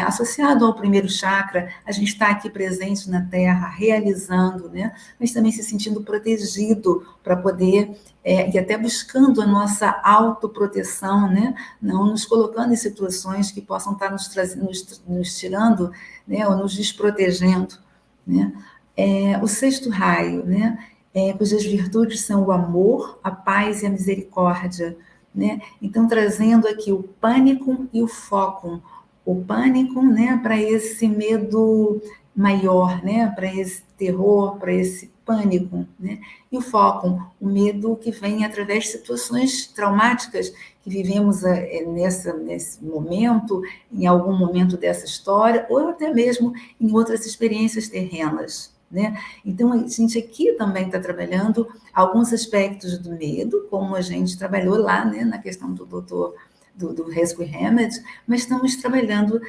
associado ao primeiro chakra, a gente está aqui presente na Terra, realizando, né, mas também se sentindo protegido para poder, e até buscando a nossa autoproteção, né, não nos colocando em situações que possam estar nos tirando, né, ou nos desprotegendo, né. O sexto raio, né, cujas virtudes são o amor, a paz e a misericórdia, né? Então, trazendo aqui o pânico e o foco. O pânico, né, para esse medo maior, né, para esse terror, para esse pânico, né? E o foco, o medo que vem através de situações traumáticas que vivemos nesse momento, em algum momento dessa história, ou até mesmo em outras experiências terrenas, né? Então, a gente aqui também está trabalhando alguns aspectos do medo, como a gente trabalhou lá, né, na questão do doutor do Rescue Hammett, mas estamos trabalhando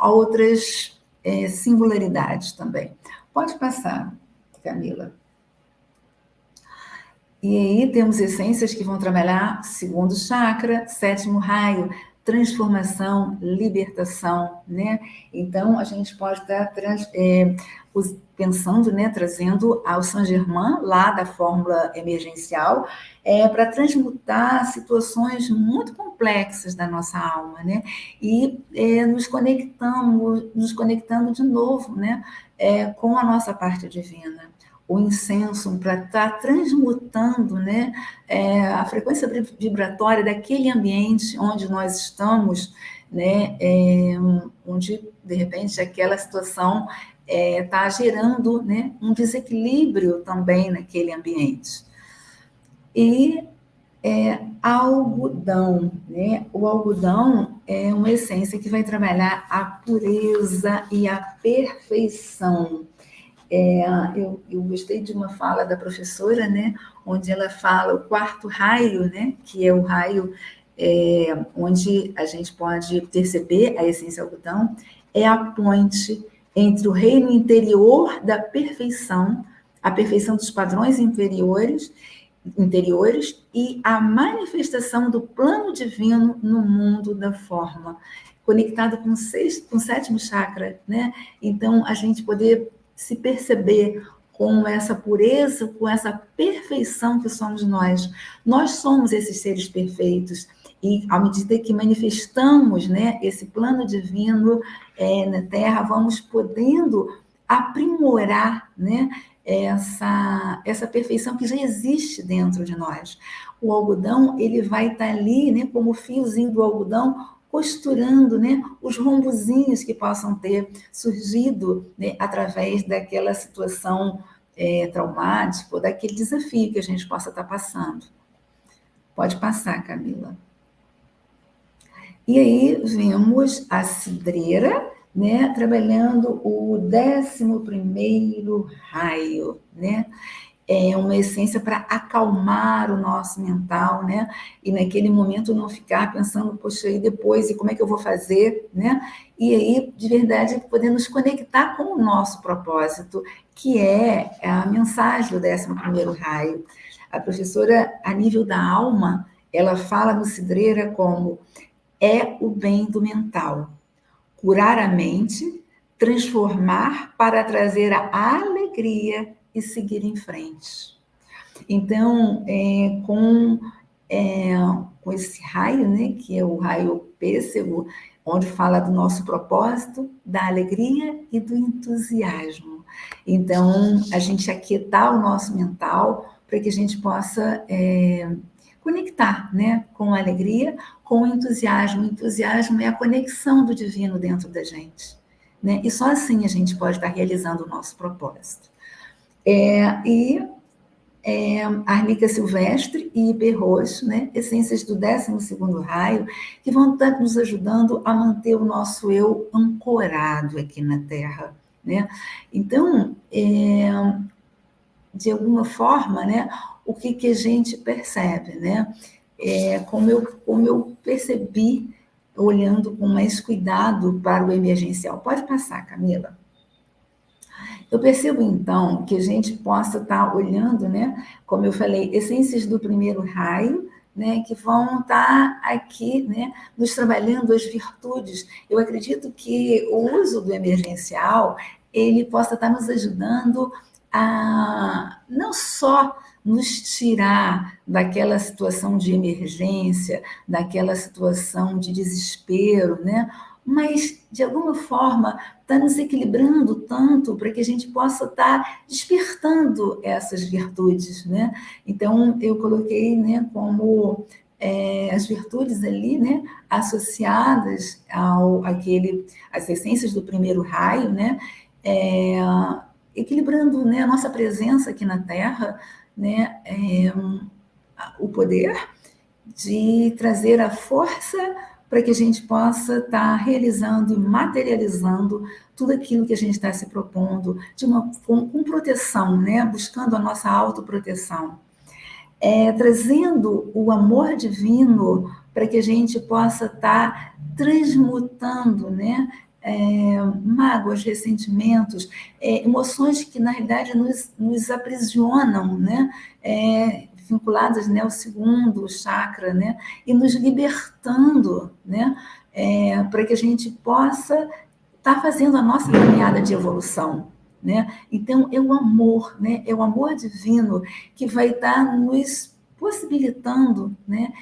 outras singularidades também. Pode passar, Camila. E aí temos essências que vão trabalhar segundo chakra, sétimo raio, transformação, libertação, né? Então, a gente pode estar pensando, né, trazendo ao Saint-Germain, lá da fórmula emergencial, para transmutar situações muito complexas da nossa alma, né? E nos conectando de novo, né, com a nossa parte divina. O incenso para estar transmutando, né, a frequência vibratória daquele ambiente onde nós estamos, né, onde, de repente, aquela situação está gerando, né, um desequilíbrio também naquele ambiente. E algodão, né? O algodão é uma essência que vai trabalhar a pureza e a perfeição. Eu gostei de uma fala da professora, né, onde ela fala o quarto raio, né, que é o raio onde a gente pode perceber a essência algodão, é a ponte entre o reino interior da perfeição, a perfeição dos padrões interiores e a manifestação do plano divino no mundo da forma, conectado com o sétimo chakra, né? Então, a gente poder se perceber com essa pureza, com essa perfeição que somos nós. Nós somos esses seres perfeitos. E, à medida que manifestamos, né, esse plano divino na Terra, vamos podendo aprimorar, né, essa perfeição que já existe dentro de nós. O algodão, ele vai estar ali, né, como o fiozinho do algodão, costurando, né, os rombozinhos que possam ter surgido, né, através daquela situação traumática ou daquele desafio que a gente possa estar passando. Pode passar, Camila. E aí vemos a cidreira, né, trabalhando o 11º raio, né? É uma essência para acalmar o nosso mental, né? E naquele momento não ficar pensando, poxa, e depois, e como é que eu vou fazer, né? E aí, de verdade, poder nos conectar com o nosso propósito, que é a mensagem do 11º raio. A professora, a nível da alma, ela fala no Cidreira como o bem do mental. Curar a mente, transformar para trazer a alegria e seguir em frente. Então, com esse raio, né, que é o raio pêssego, onde fala do nosso propósito, da alegria e do entusiasmo. Então, a gente aquietar o nosso mental para que a gente possa conectar, né, com a alegria, com o entusiasmo. O entusiasmo é a conexão do divino dentro da gente, né? E só assim a gente pode estar realizando o nosso propósito. Arnica silvestre e hiperroxo, né? Essências do 12º raio, que vão estar nos ajudando a manter o nosso eu ancorado aqui na Terra, né? Então, de alguma forma, né, o que a gente percebe, né? Como eu percebi, olhando com mais cuidado para o emergencial. Pode passar, Camila. Eu percebo, então, que a gente possa estar olhando, né, como eu falei, essências do primeiro raio, né, que vão estar aqui, né, nos trabalhando as virtudes. Eu acredito que o uso do emergencial, ele possa estar nos ajudando a não só nos tirar daquela situação de emergência, daquela situação de desespero, né, mas, de alguma forma, está nos equilibrando tanto para que a gente possa estar despertando essas virtudes, né? Então, eu coloquei, né, como as virtudes ali, né, associadas às essências do primeiro raio, né? equilibrando, né, a nossa presença aqui na Terra, né, o poder de trazer a força para que a gente possa estar realizando e materializando tudo aquilo que a gente está se propondo, com proteção, né? Buscando a nossa autoproteção. Trazendo o amor divino para que a gente possa estar transmutando, né? Mágoas, ressentimentos, emoções que na realidade nos aprisionam, né? Vinculadas, né, ao segundo chakra, né, e nos libertando, né, para que a gente possa estar fazendo a nossa caminhada de evolução, né? Então é o amor, né, é o amor divino que vai estar nos possibilitando, né,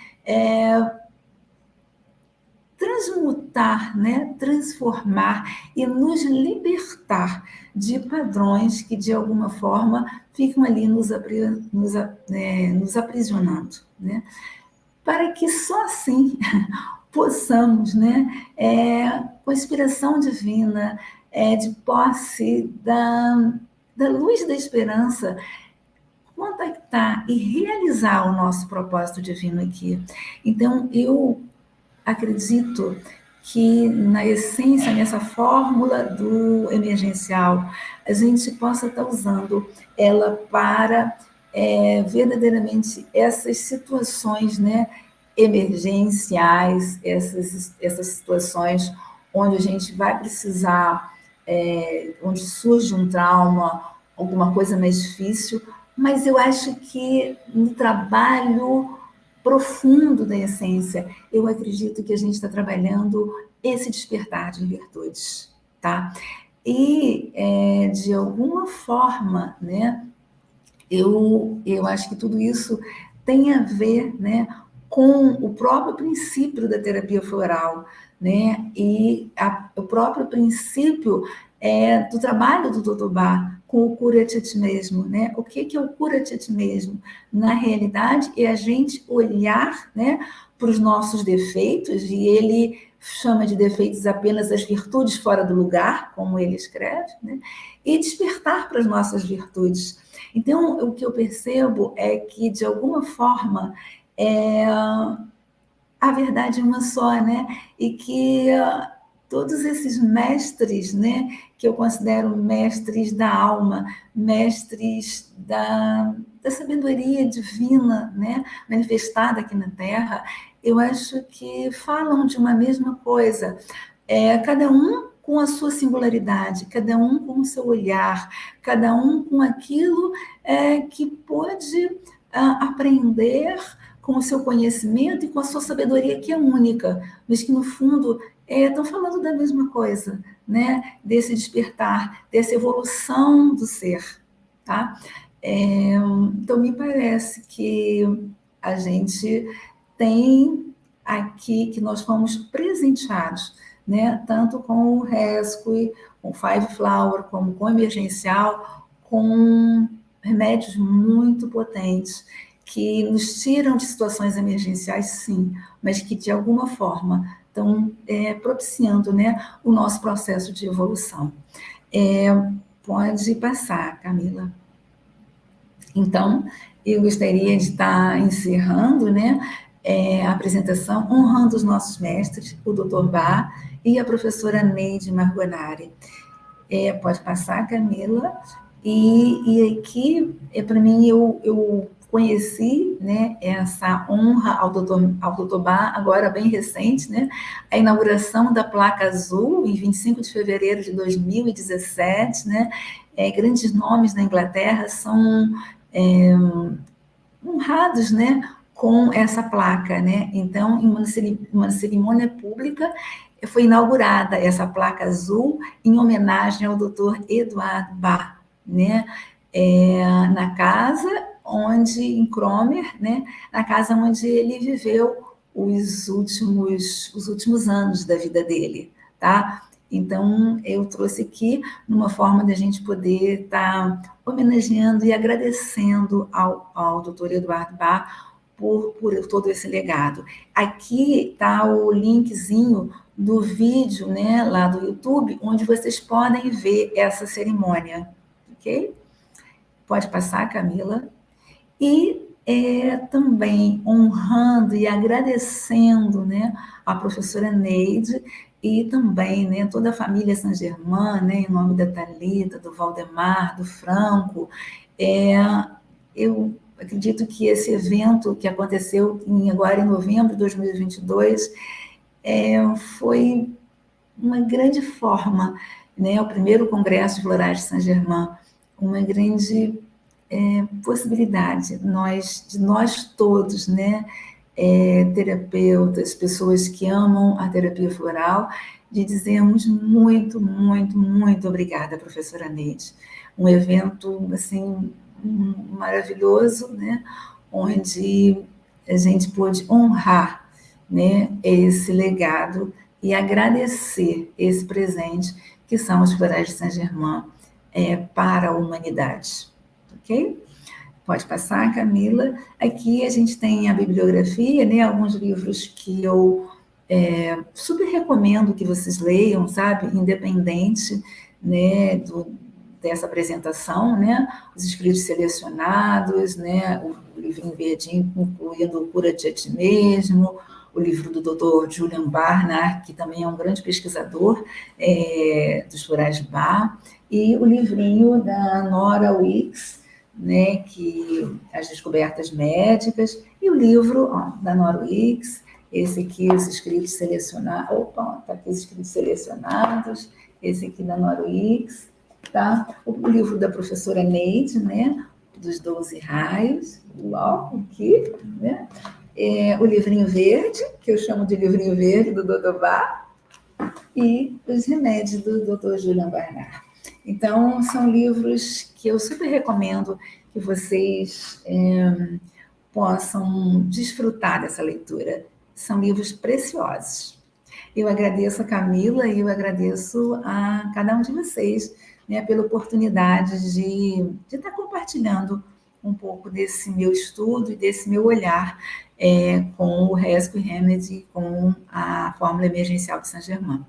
transmutar, né, transformar e nos libertar de padrões que, de alguma forma, ficam ali nos aprisionando, né? Para que só assim possamos, né, com a inspiração divina, de posse da luz da esperança, contactar e realizar o nosso propósito divino aqui. Então, eu acredito que, na essência, nessa fórmula do emergencial, a gente possa estar usando ela para verdadeiramente essas situações, né, emergenciais, essas situações onde a gente vai precisar, onde surge um trauma, alguma coisa mais difícil, mas eu acho que no trabalho profundo da essência, eu acredito que a gente está trabalhando esse despertar de virtudes, tá? E, de alguma forma, né, eu acho que tudo isso tem a ver, né, com o próprio princípio da terapia floral, né, e o próprio princípio do trabalho do Dr. Bach com o cura-te a ti mesmo, né? O que é o cura-te a ti mesmo? Na realidade, é a gente olhar, né, para os nossos defeitos, e ele chama de defeitos apenas as virtudes fora do lugar, como ele escreve, né? E despertar para as nossas virtudes. Então, o que eu percebo é que, de alguma forma, a verdade é uma só, né? E que todos esses mestres, né, que eu considero mestres da alma, mestres da sabedoria divina, né, manifestada aqui na Terra, eu acho que falam de uma mesma coisa. Cada um com a sua singularidade, cada um com o seu olhar, cada um com aquilo que pode aprender com o seu conhecimento e com a sua sabedoria, que é única, mas que, no fundo, estão falando da mesma coisa, né? Desse despertar, dessa evolução do ser, tá? Então, me parece que a gente tem aqui, que nós fomos presenteados, né? Tanto com o Rescue, com o Five Flower, como com o Emergencial, com remédios muito potentes, que nos tiram de situações emergenciais, sim, mas que, de alguma forma, estão propiciando, né, o nosso processo de evolução. Pode passar, Camila. Então, eu gostaria de estar encerrando, né, a apresentação, honrando os nossos mestres, o Dr. Bach e a professora Neide Margonari. Pode passar, Camila. E aqui, para mim, eu conheci, né, essa honra ao Dr. Bach, agora bem recente, né, a inauguração da placa azul, em 25 de fevereiro de 2017, né, grandes nomes na Inglaterra são honrados, né, com essa placa, né? Então, em uma cerimônia pública, foi inaugurada essa placa azul em homenagem ao Dr. Eduard Bach, né? Na casa onde, em Cromer, né? Na casa onde ele viveu os últimos anos da vida dele, tá? Então, eu trouxe aqui numa forma de a gente poder estar homenageando e agradecendo ao Dr. Eduardo Bach por todo esse legado. Aqui está o linkzinho do vídeo, né, lá do YouTube, onde vocês podem ver essa cerimônia, ok? Pode passar, Camila. E também honrando e agradecendo, né, a professora Neide e também, né, toda a família Saint-Germain, né, em nome da Thalita, do Valdemar, do Franco. Eu acredito que esse evento que aconteceu agora em novembro de 2022 foi uma grande forma, né, o primeiro Congresso de Florais de Saint-Germain, uma grande possibilidade de nós todos, né, terapeutas, pessoas que amam a terapia floral, de dizermos muito, muito, muito obrigada, professora Neide. Um evento, assim, maravilhoso, né, onde a gente pôde honrar, né, esse legado e agradecer esse presente que são os Florais de Saint-Germain para a humanidade. Ok? Pode passar, Camila. Aqui a gente tem a bibliografia, né? Alguns livros que eu super recomendo que vocês leiam, sabe? Independente, né, dessa apresentação, né? Os escritos selecionados, né? O livrinho verdinho, incluindo o Cura de Ti Mesmo, o livro do Dr. Julian Barnard, que também é um grande pesquisador dos florais de Bach, e o livrinho da Nora Wicks, né, que as descobertas médicas, e o livro da Nora Wicks, esse aqui, os escritos selecionados, tá aqui os escritos selecionados, esse aqui da Nora Wicks, tá? O livro da professora Neide, né, dos 12 raios, aqui, né? O livrinho verde, que eu chamo de livrinho verde do Dr. Bach, e os remédios do Dr. Julian Barnard. Então, são livros que eu super recomendo que vocês possam desfrutar dessa leitura. São livros preciosos. Eu agradeço a Camila e eu agradeço a cada um de vocês, né, pela oportunidade de estar compartilhando um pouco desse meu estudo e desse meu olhar com o Rescue Remedy, com a fórmula emergencial de Saint-Germain.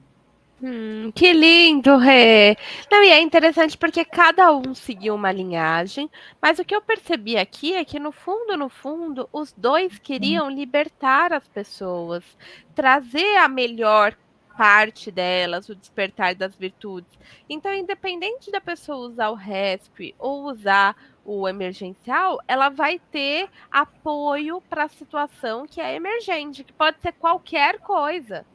Que lindo, Rê! Não, e é interessante porque cada um seguiu uma linhagem, mas o que eu percebi aqui é que, no fundo, os dois queriam libertar as pessoas, trazer a melhor parte delas, o despertar das virtudes. Então, independente da pessoa usar o Rescue ou usar o emergencial, ela vai ter apoio para a situação que é emergente, que pode ser qualquer coisa.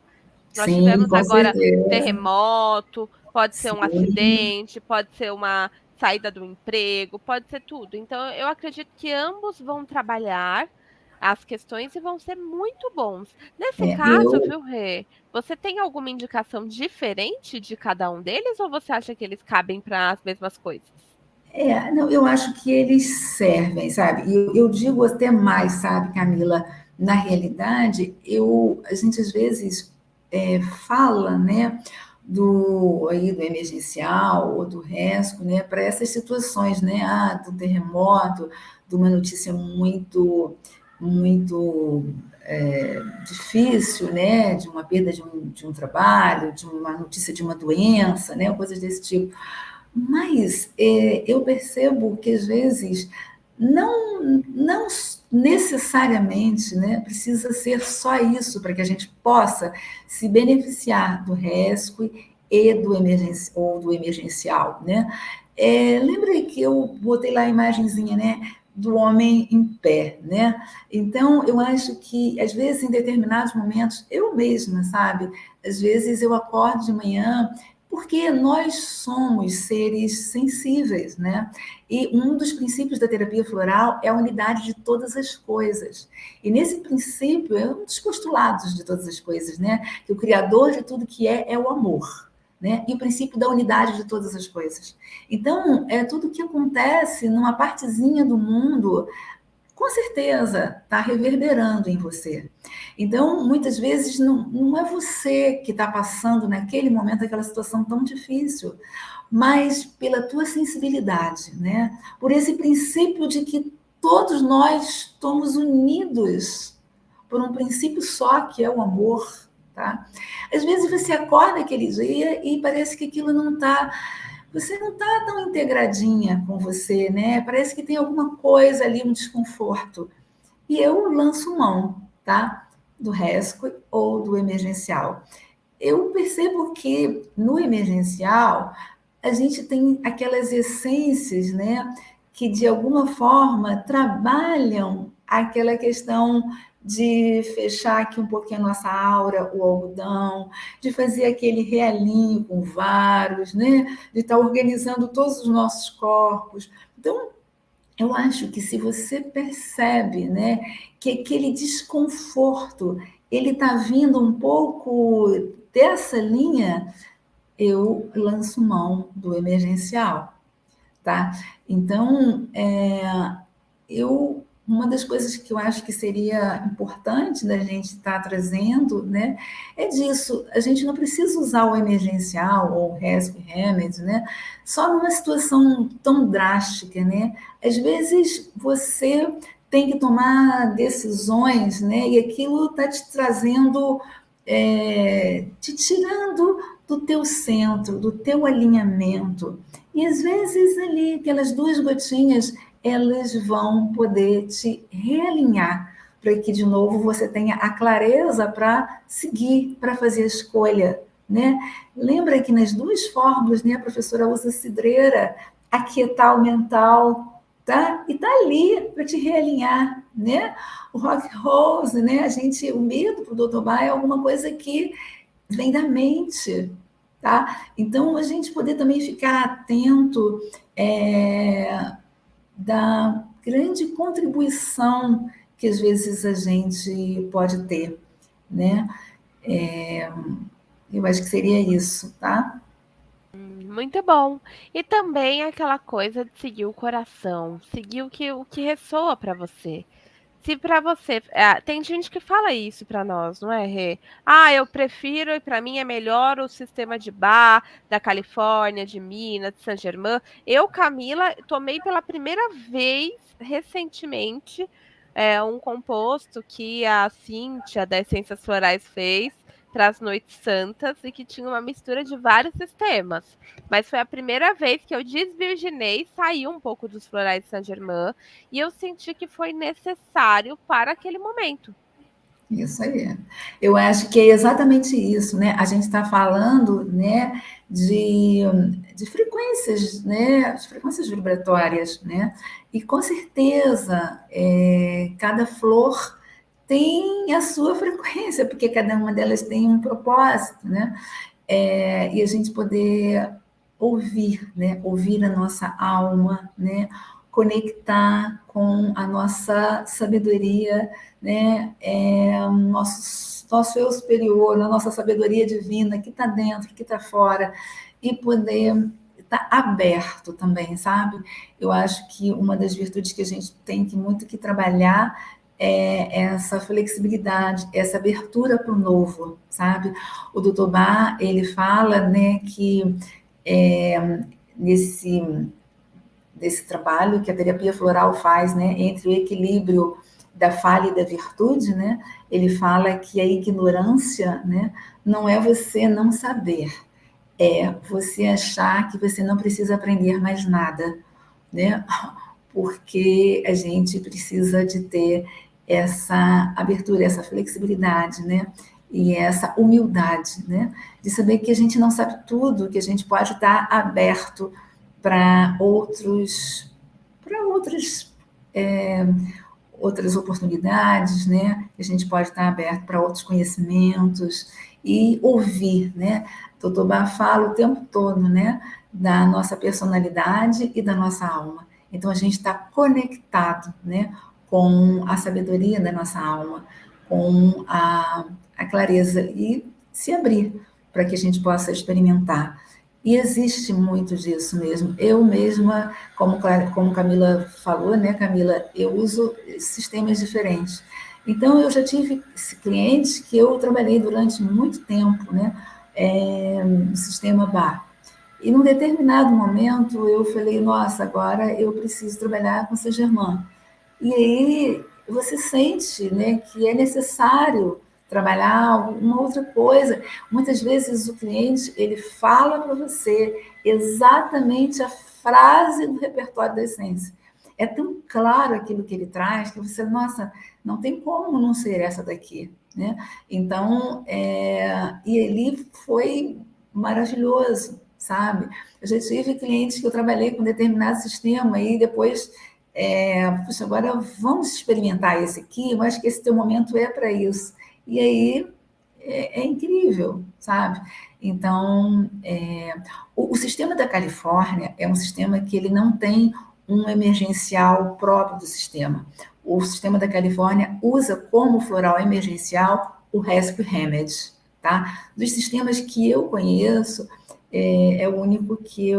Nós Sim, tivemos com agora certeza. terremoto, pode ser um Sim, acidente, pode ser uma saída do emprego, pode ser tudo. Então, eu acredito que ambos vão trabalhar as questões e vão ser muito bons. Nesse caso, eu viu, Rê, você tem alguma indicação diferente de cada um deles ou você acha que eles cabem para as mesmas coisas? não, eu acho que eles servem, sabe? E eu digo até mais, sabe, Camila? Na realidade, a gente às vezes fala, né, do emergencial ou do rescue, né, para essas situações, né, do terremoto, de uma notícia muito, muito difícil, né, de uma perda de um trabalho, de uma notícia de uma doença, né, coisas desse tipo. Mas eu percebo que às vezes não necessariamente, né, precisa ser só isso para que a gente possa se beneficiar do rescue e do emergencial, né? Lembra que eu botei lá a imagenzinha, né, do homem em pé, né? Então eu acho que às vezes em determinados momentos eu mesma, sabe? Às vezes eu acordo de manhã porque nós somos seres sensíveis, né? E um dos princípios da terapia floral é a unidade de todas as coisas. E nesse princípio é um dos postulados de todas as coisas, né? Que o criador de tudo que é o amor, né? E o princípio da unidade de todas as coisas. Então, tudo que acontece numa partezinha do mundo com certeza está reverberando em você. Então, muitas vezes, não é você que está passando naquele momento aquela situação tão difícil, mas pela tua sensibilidade, né? Por esse princípio de que todos nós estamos unidos por um princípio só, que é o amor, tá? Às vezes você acorda aquele dia e parece que aquilo não está, você não está tão integradinha com você, né? Parece que tem alguma coisa ali, um desconforto. E eu lanço mão, tá? Do rescue ou do emergencial. Eu percebo que no emergencial a gente tem aquelas essências, né, que de alguma forma trabalham aquela questão de fechar aqui um pouquinho a nossa aura, o algodão, de fazer aquele realinho com varos, né, de estar organizando todos os nossos corpos. Então, eu acho que se você percebe, né, que aquele desconforto ele está vindo um pouco dessa linha, eu lanço mão do emergencial, tá? Então, uma das coisas que eu acho que seria importante da gente estar trazendo, né, é disso. A gente não precisa usar o emergencial ou o rescue remedy, né, só numa situação tão drástica, né? Às vezes você tem que tomar decisões, né, e aquilo está te trazendo, te tirando do teu centro, do teu alinhamento. E às vezes ali, aquelas duas gotinhas, elas vão poder te realinhar para que de novo você tenha a clareza para seguir, para fazer a escolha, né? Lembra que nas duas fórmulas, né, a professora usa cidreira, aquietar o mental, tá? E tá ali para te realinhar, né? O rock rose, né? O medo para o Dr. Bar é alguma coisa que vem da mente, tá? Então a gente poder também ficar atento, da grande contribuição que às vezes a gente pode ter, né? Eu acho que seria isso, tá? Muito bom. E também aquela coisa de seguir o coração, seguir o que ressoa para você. Se para você, tem gente que fala isso para nós, não é, Rê? Ah, eu prefiro e para mim é melhor o sistema de Bach da Califórnia, de Minas, de Saint-Germain. Eu, Camila, tomei pela primeira vez recentemente um composto que a Cíntia da Essências Florais fez para as Noites Santas e que tinha uma mistura de vários sistemas. Mas foi a primeira vez que eu desvirginei, saí um pouco dos florais de Saint-Germain e eu senti que foi necessário para aquele momento. Isso aí. Eu acho que é exatamente isso, né? A gente está falando, né, de, de frequências, né, de frequências vibratórias, né? E com certeza, cada flor tem a sua frequência, porque cada uma delas tem um propósito, né? E a gente poder ouvir, né? Ouvir a nossa alma, né? Conectar com a nossa sabedoria, né? Nosso eu superior, a nossa sabedoria divina que está dentro, que está fora, e poder estar aberto também, sabe? Eu acho que uma das virtudes que a gente tem que muito que trabalhar é essa flexibilidade, essa abertura para o novo, sabe? O Dr. Bar, ele fala, né, que é, nesse, nesse trabalho que a terapia floral faz, né, entre o equilíbrio da falha e da virtude, né, ele fala que a ignorância, né, não é você não saber, é você achar que você não precisa aprender mais nada, né? Porque a gente precisa de ter essa abertura, essa flexibilidade, né? E essa humildade, né? De saber que a gente não sabe tudo, que a gente pode estar aberto para outros, outras oportunidades, né? A gente pode estar aberto para outros conhecimentos e ouvir, né? Totobá fala o tempo todo, né? Da nossa personalidade e da nossa alma. Então a gente está conectado, né? Com a sabedoria da nossa alma, com a clareza e se abrir para que a gente possa experimentar. E existe muito disso mesmo. Eu mesma, como Camila falou, né, Camila, eu uso sistemas diferentes. Então, eu já tive clientes que eu trabalhei durante muito tempo, né, no sistema BAR. E num determinado momento eu falei, nossa, agora eu preciso trabalhar com Saint Germain. E aí você sente, né, que é necessário trabalhar uma outra coisa. Muitas vezes o cliente, ele fala para você exatamente a frase do repertório da essência. É tão claro aquilo que ele traz que você, nossa, não tem como não ser essa daqui, né? Então, e ele foi maravilhoso, sabe? Eu já tive clientes que eu trabalhei com determinado sistema e depois, puxa, agora vamos experimentar esse aqui, eu acho que esse teu momento é para isso. E aí é incrível, sabe? Então, o sistema da Califórnia é um sistema que ele não tem um emergencial próprio do sistema. O sistema da Califórnia usa como floral emergencial o Rescue Remedy, tá? Dos sistemas que eu conheço, é o único que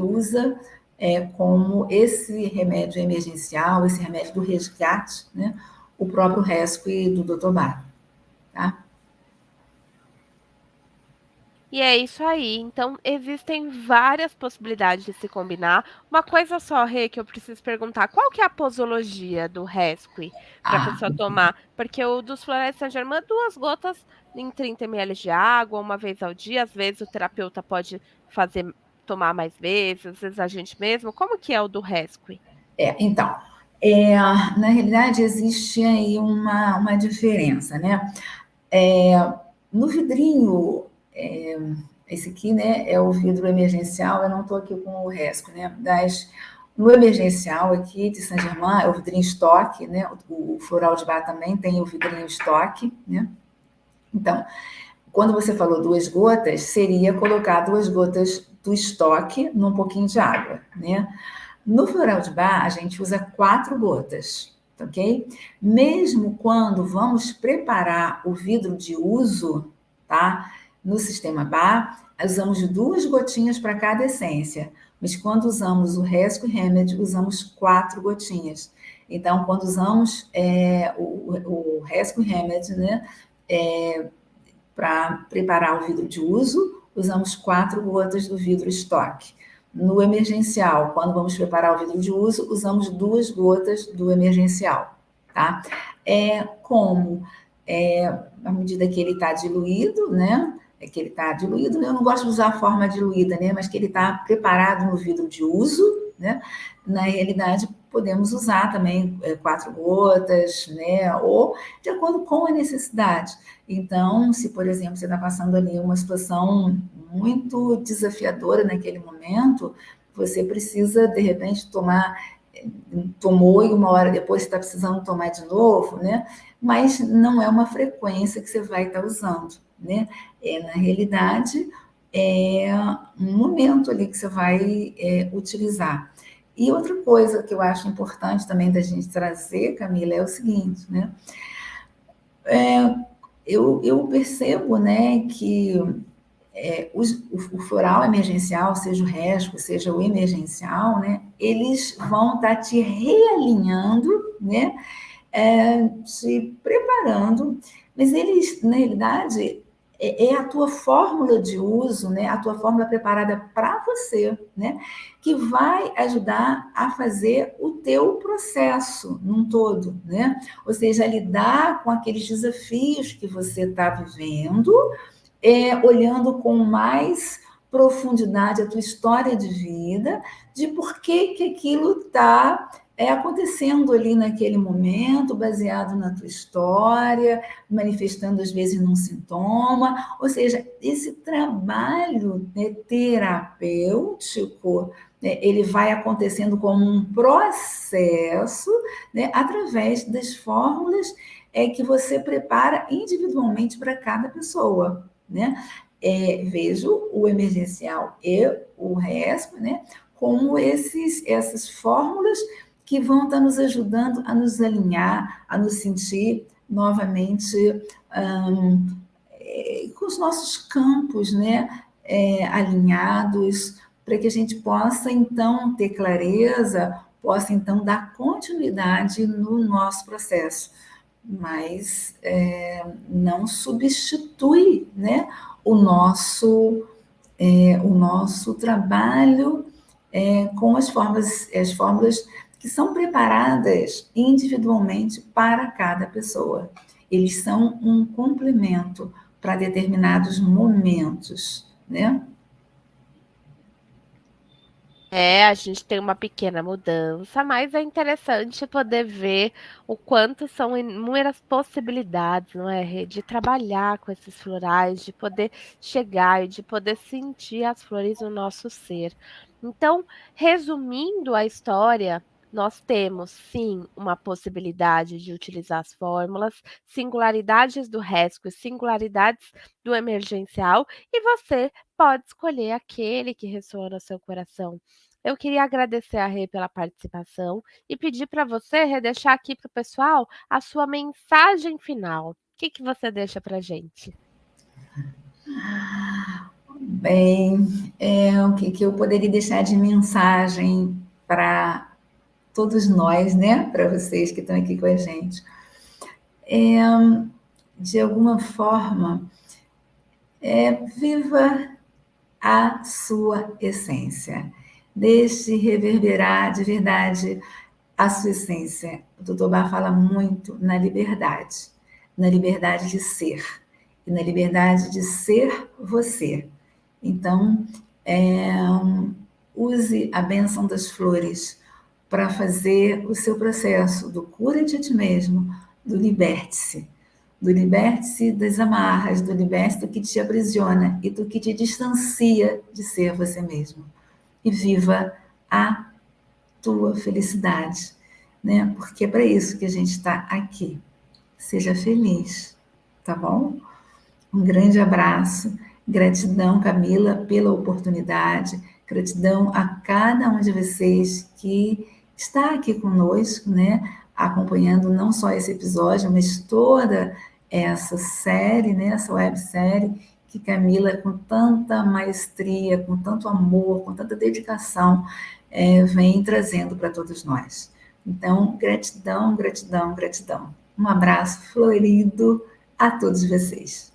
usa como esse remédio emergencial, esse remédio do resgate, né? O próprio Rescue do Dr. Bar, tá? E é isso aí. Então, existem várias possibilidades de se combinar. Uma coisa só, Rê, que eu preciso perguntar: qual que é a posologia do Rescue para a Ah, pessoa tomar? Porque o dos Florais Saint-Germain, 2 gotas em 30 ml de água, uma vez ao dia. Às vezes o terapeuta pode fazer tomar mais vezes, às vezes a gente mesmo. Como que é o do Rescue? então, na realidade existe aí uma diferença, né? É, no vidrinho, esse aqui, né, é o vidro emergencial, eu não estou aqui com o resto, né? No emergencial aqui de Saint-Germain, é o vidrinho estoque, né? O floral de bar também tem o vidrinho estoque, né? Então, quando você falou 2 gotas, seria colocar 2 gotas do estoque num pouquinho de água, né? No floral de bar, a gente usa 4 gotas, ok? Mesmo quando vamos preparar o vidro de uso, tá? No sistema bar, usamos 2 gotinhas para cada essência. Mas quando usamos o Rescue Remedy, usamos 4 gotinhas. Então, quando usamos o Rescue Remedy, né? Para preparar o vidro de uso, usamos 4 gotas do vidro estoque. No emergencial, quando vamos preparar o vidro de uso, usamos 2 gotas do emergencial, tá? Como à medida que ele está diluído, né? Que ele está diluído, eu não gosto de usar a forma diluída, né? Mas que ele está preparado no vidro de uso, né? Na realidade, podemos usar também 4 gotas, né? Ou de acordo com a necessidade. Então, se, por exemplo, você está passando ali uma situação muito desafiadora naquele momento, você precisa, de repente, tomou e uma hora depois você está precisando tomar de novo, né? Mas não é uma frequência que você vai estar usando, né? Na realidade, é um momento ali que você vai utilizar. E outra coisa que eu acho importante também da gente trazer, Camila, é o seguinte, né? Eu percebo, né, que o floral emergencial, seja o resco, seja o emergencial, né, eles vão estar te realinhando, né, te preparando, mas eles, na realidade, é a tua fórmula de uso, né, a tua fórmula preparada para você, né, que vai ajudar a fazer o teu processo num todo, né, ou seja, lidar com aqueles desafios que você está vivendo, olhando com mais profundidade a tua história de vida, de por que aquilo está acontecendo ali naquele momento, baseado na tua história, manifestando às vezes num sintoma, ou seja, esse trabalho, né, terapêutico, né, ele vai acontecendo como um processo, né, através das fórmulas que você prepara individualmente para cada pessoa, né? Vejo o emergencial e o RESP, né, como essas fórmulas que vão estar nos ajudando a nos alinhar, a nos sentir novamente com os nossos campos, né, alinhados, para que a gente possa então ter clareza, possa então dar continuidade no nosso processo, mas não substitui, né, o nosso trabalho com as fórmulas que são preparadas individualmente para cada pessoa. eles são um complemento para determinados momentos, né? A gente tem uma pequena mudança, mas é interessante poder ver o quanto são inúmeras possibilidades, não é, Rê, de trabalhar com esses florais, de poder chegar e de poder sentir as flores no nosso ser. Então, resumindo a história, nós temos sim uma possibilidade de utilizar as fórmulas, singularidades do rescue, singularidades do emergencial, e você pode escolher aquele que ressoa no seu coração. Eu queria agradecer a Rê pela participação e pedir para você, Rê, deixar aqui para o pessoal a sua mensagem final. O que que você deixa para gente? Bem, o que, que eu poderia deixar de mensagem para todos nós, né? Para vocês que estão aqui com a gente. De alguma forma, viva a sua essência. Deixe reverberar de verdade a sua essência. O Dr. Bar fala muito na liberdade de ser e na liberdade de ser você. Então, use a bênção das flores para fazer o seu processo do cura de ti mesmo, do liberte-se das amarras, do liberte do que te aprisiona e do que te distancia de ser você mesmo. E viva a tua felicidade, né? Porque é para isso que a gente está aqui. Seja feliz, tá bom? Um grande abraço, gratidão, Camila, pela oportunidade, gratidão a cada um de vocês que está aqui conosco, né? Acompanhando não só esse episódio, mas toda essa série, né? Essa websérie que Camila, com tanta maestria, com tanto amor, com tanta dedicação, vem trazendo para todos nós. Então, gratidão, gratidão, gratidão. Um abraço florido a todos vocês.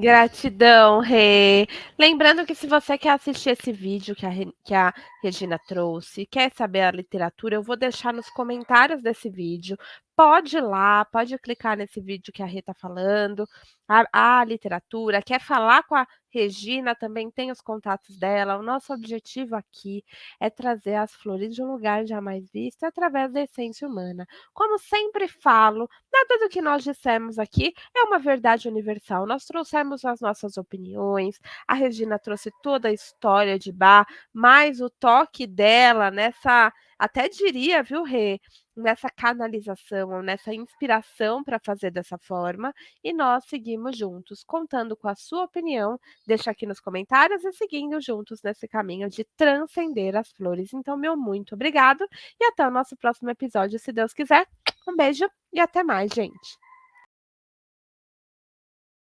Gratidão, Rê. Lembrando que se você quer assistir esse vídeo que a Regina trouxe, quer saber a literatura, eu vou deixar nos comentários desse vídeo. Pode ir lá, pode clicar nesse vídeo que a Rê está falando, a literatura. Quer falar com a Regina, também tem os contatos dela. O nosso objetivo aqui é trazer as flores de um lugar jamais visto através da essência humana. Como sempre falo, nada do que nós dissemos aqui é uma verdade universal. Nós trouxemos as nossas opiniões, a Regina trouxe toda a história de Bach, mais o toque dela nessa, até diria, viu, Rê, nessa canalização, nessa inspiração para fazer dessa forma, e nós seguimos juntos, contando com a sua opinião. Deixa aqui nos comentários e seguindo juntos nesse caminho de transcender as flores. Então, meu muito obrigado e até o nosso próximo episódio, se Deus quiser. Um beijo e até mais, gente.